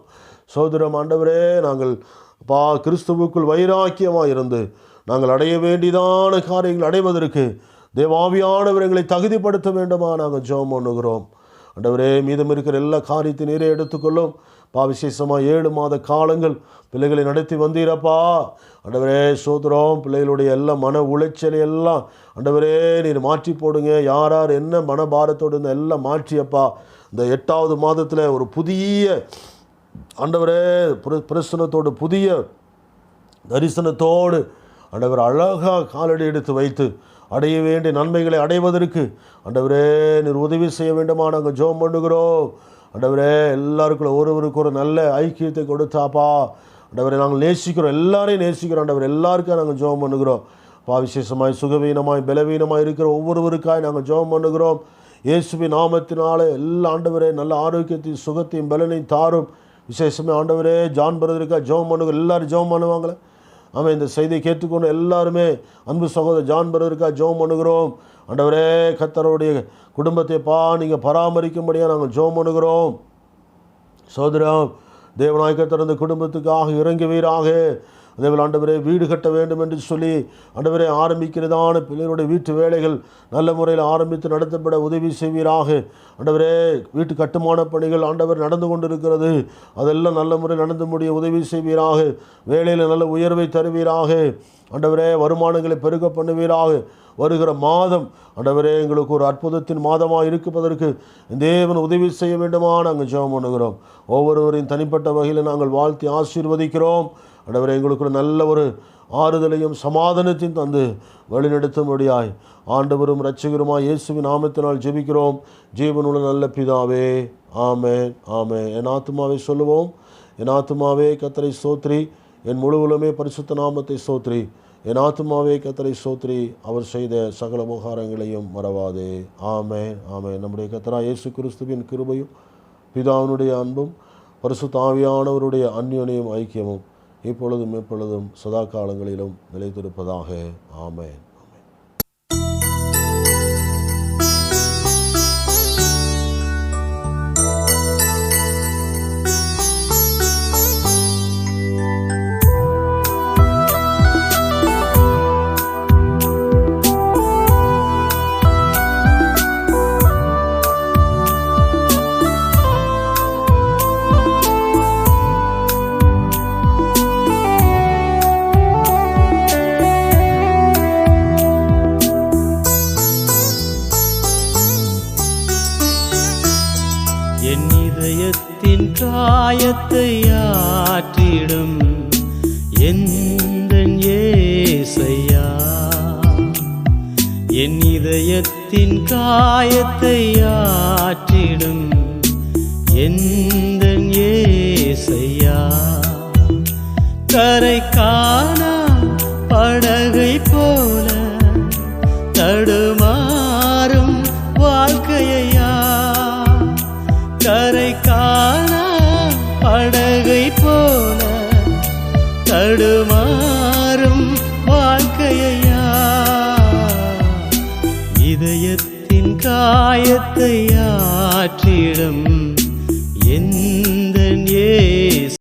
சோதரம் ஆண்டவரே, நாங்கள் பா கிறிஸ்துவுக்குள் வைராக்கியமாக இருந்து நாங்கள் அடைய வேண்டியதான காரியங்கள் அடைவதற்கு தேவாவியானவர் எங்களை தகுதிப்படுத்த வேண்டுமா நாங்கள் ஜெபம் பண்ணுகிறோம் ஆண்டவரே. மீதம் இருக்கிற எல்லா காரியத்தையும் நீரே எடுத்துக்கொள்ளும். விசேஷமாக 7 மாத காலங்கள் பிள்ளைகளை நடத்தி வந்தீரப்பா ஆண்டவரே. சோதரம் பிள்ளைகளுடைய எல்லா மன உளைச்சலை எல்லாம் ஆண்டவரே நீர் மாற்றி போடுங்க. யார் யார் என்ன மனபாரத்தோடு இருந்த எல்லாம் மாற்றியப்பா இந்த 8வது மாதத்தில் ஒரு புதிய ஆண்டவரே பிரசனத்தோடு, புதிய தரிசனத்தோடு ஆண்டவர் அழகாக காலடி எடுத்து வைத்து அடைய வேண்டிய நன்மைகளை அடைவதற்கு ஆண்டவரே நீர் உதவி செய்ய வேண்டுமா நாங்கள் ஜெபம் பண்ணுகிறோம் ஆண்டவரே. எல்லாருக்குள்ள ஒருவருக்கு ஒரு நல்ல ஐக்கியத்தை கொடுத்தாப்பா ஆண்டவரே. நாங்கள் நேசிக்கிறோம், எல்லாரையும் நேசிக்கிறோம் ஆண்டவர். எல்லாருக்கும் நாங்கள் ஜெபம் பண்ணுகிறோம் விசேஷமாய் சுகவீனமாய் பலவீனமாய் இருக்கிற ஒவ்வொருவருக்காய் நாங்கள் ஜெபம் பண்ணுகிறோம். இயேசுவின் நாமத்தினாலே எல்லா ஆண்டவரே நல்ல ஆரோக்கியத்தையும் சுகத்தையும் பலனையும் தாரும். விசேஷமாக ஆண்டவரே ஜான் பிரதருக்காக ஜெபம் பண்ணுகிறோம். எல்லோரும் ஜெபம் பண்ணுவாங்களே ஆமாம். இந்த செய்தியை கேட்டுக்கொண்டு எல்லாருமே அன்பு சகோதரர் ஜான் பிரதருக்காக ஜெபம் பண்ணுகிறோம் ஆண்டவரே. கர்த்தருடைய குடும்பத்தைப்பா நீங்கள் பராமரிக்கும்படியாக நாங்கள் ஜெபம் பண்ணுகிறோம். சோதரம் தேவநாயகர் இந்த குடும்பத்துக்காக இறங்குவீராக அதேபோல் ஆண்டவரே வீடு கட்ட வேண்டும் என்று சொல்லி ஆண்டவரே ஆரம்பிக்கிறதான பிள்ளைகளுடைய வீட்டு வேலைகள் நல்ல முறையில் ஆரம்பித்து நடத்தப்பட உதவி செய்வீராக. ஆண்டவரே வீட்டு கட்டுமான பணிகள் ஆண்டவர் நடந்து கொண்டிருக்கிறது, அதெல்லாம் நல்ல முறையில் நடந்து முடிய உதவி செய்வீராக. வேலையில் நல்ல உயர்வை தருவீராக. ஆண்டவரே வருமானங்களை பெருக பண்ணுவீராக. வருகிற மாதம் ஆண்டவரே எங்களுக்கு ஒரு அற்புதத்தின் மாதமாக இருப்பதற்கு தேவன் உதவி செய்ய வேண்டுமா நாங்கள் ஜெபம் பண்ணுகிறோம். ஒவ்வொருவரின் தனிப்பட்ட வகையில் நாங்கள் வாழ்த்தி ஆசீர்வதிக்கிறோம். ஆண்டவரே எங்களுக்கு நல்ல ஒரு ஆறுதலையும் சமாதானத்தையும் தந்து வழிநடத்தும்படியாய் ஆண்டவரும் இரட்சகருமாய் இயேசுவின் நாமத்தினால் ஜெபிக்கிறோம் ஜீவனுள்ள நல்ல பிதாவே, ஆமென் ஆமென். என் ஆத்துமாவை சொல்லுவோம். என் ஆத்துமாவே கர்த்தரை ஸ்தோத்திரி, என் முழு உலகமே பரிசுத்த நாமத்தை ஸ்தோத்திரி. என் ஆத்துமாவே கர்த்தரை ஸ்தோத்திரி, அவர் செய்த சகல உபகாரங்களையும் மறவாதே. ஆமென் ஆமென். நம்முடைய கர்த்தராகிய இயேசு கிறிஸ்துவின் கிருபையும் பிதாவினுடைய அன்பும் பரிசுத்த ஆவியானவருடைய அந்யோன்யம் ஐக்கியமும் இப்பொழுதும் எப்பொழுதும் சதா காலங்களிலும் நிலைத்திருப்பதாக. ஆமென். என் இதயத்தின் காயத்தை ஆற்றிடும் எந்தன் இயேசையா, என் இதயத்தின் காயத்தை ஆற்றிடும் எந்தன் இயேசையா, கரை காணா படகை போல தடுமாறும் வாழ்க்கையா, கரை காணா படகை போல தடுமாறும் வாழ்க்கையா, இதயத்தின் காயத்தை ஆற்றிடும் எந்தன் இயேசு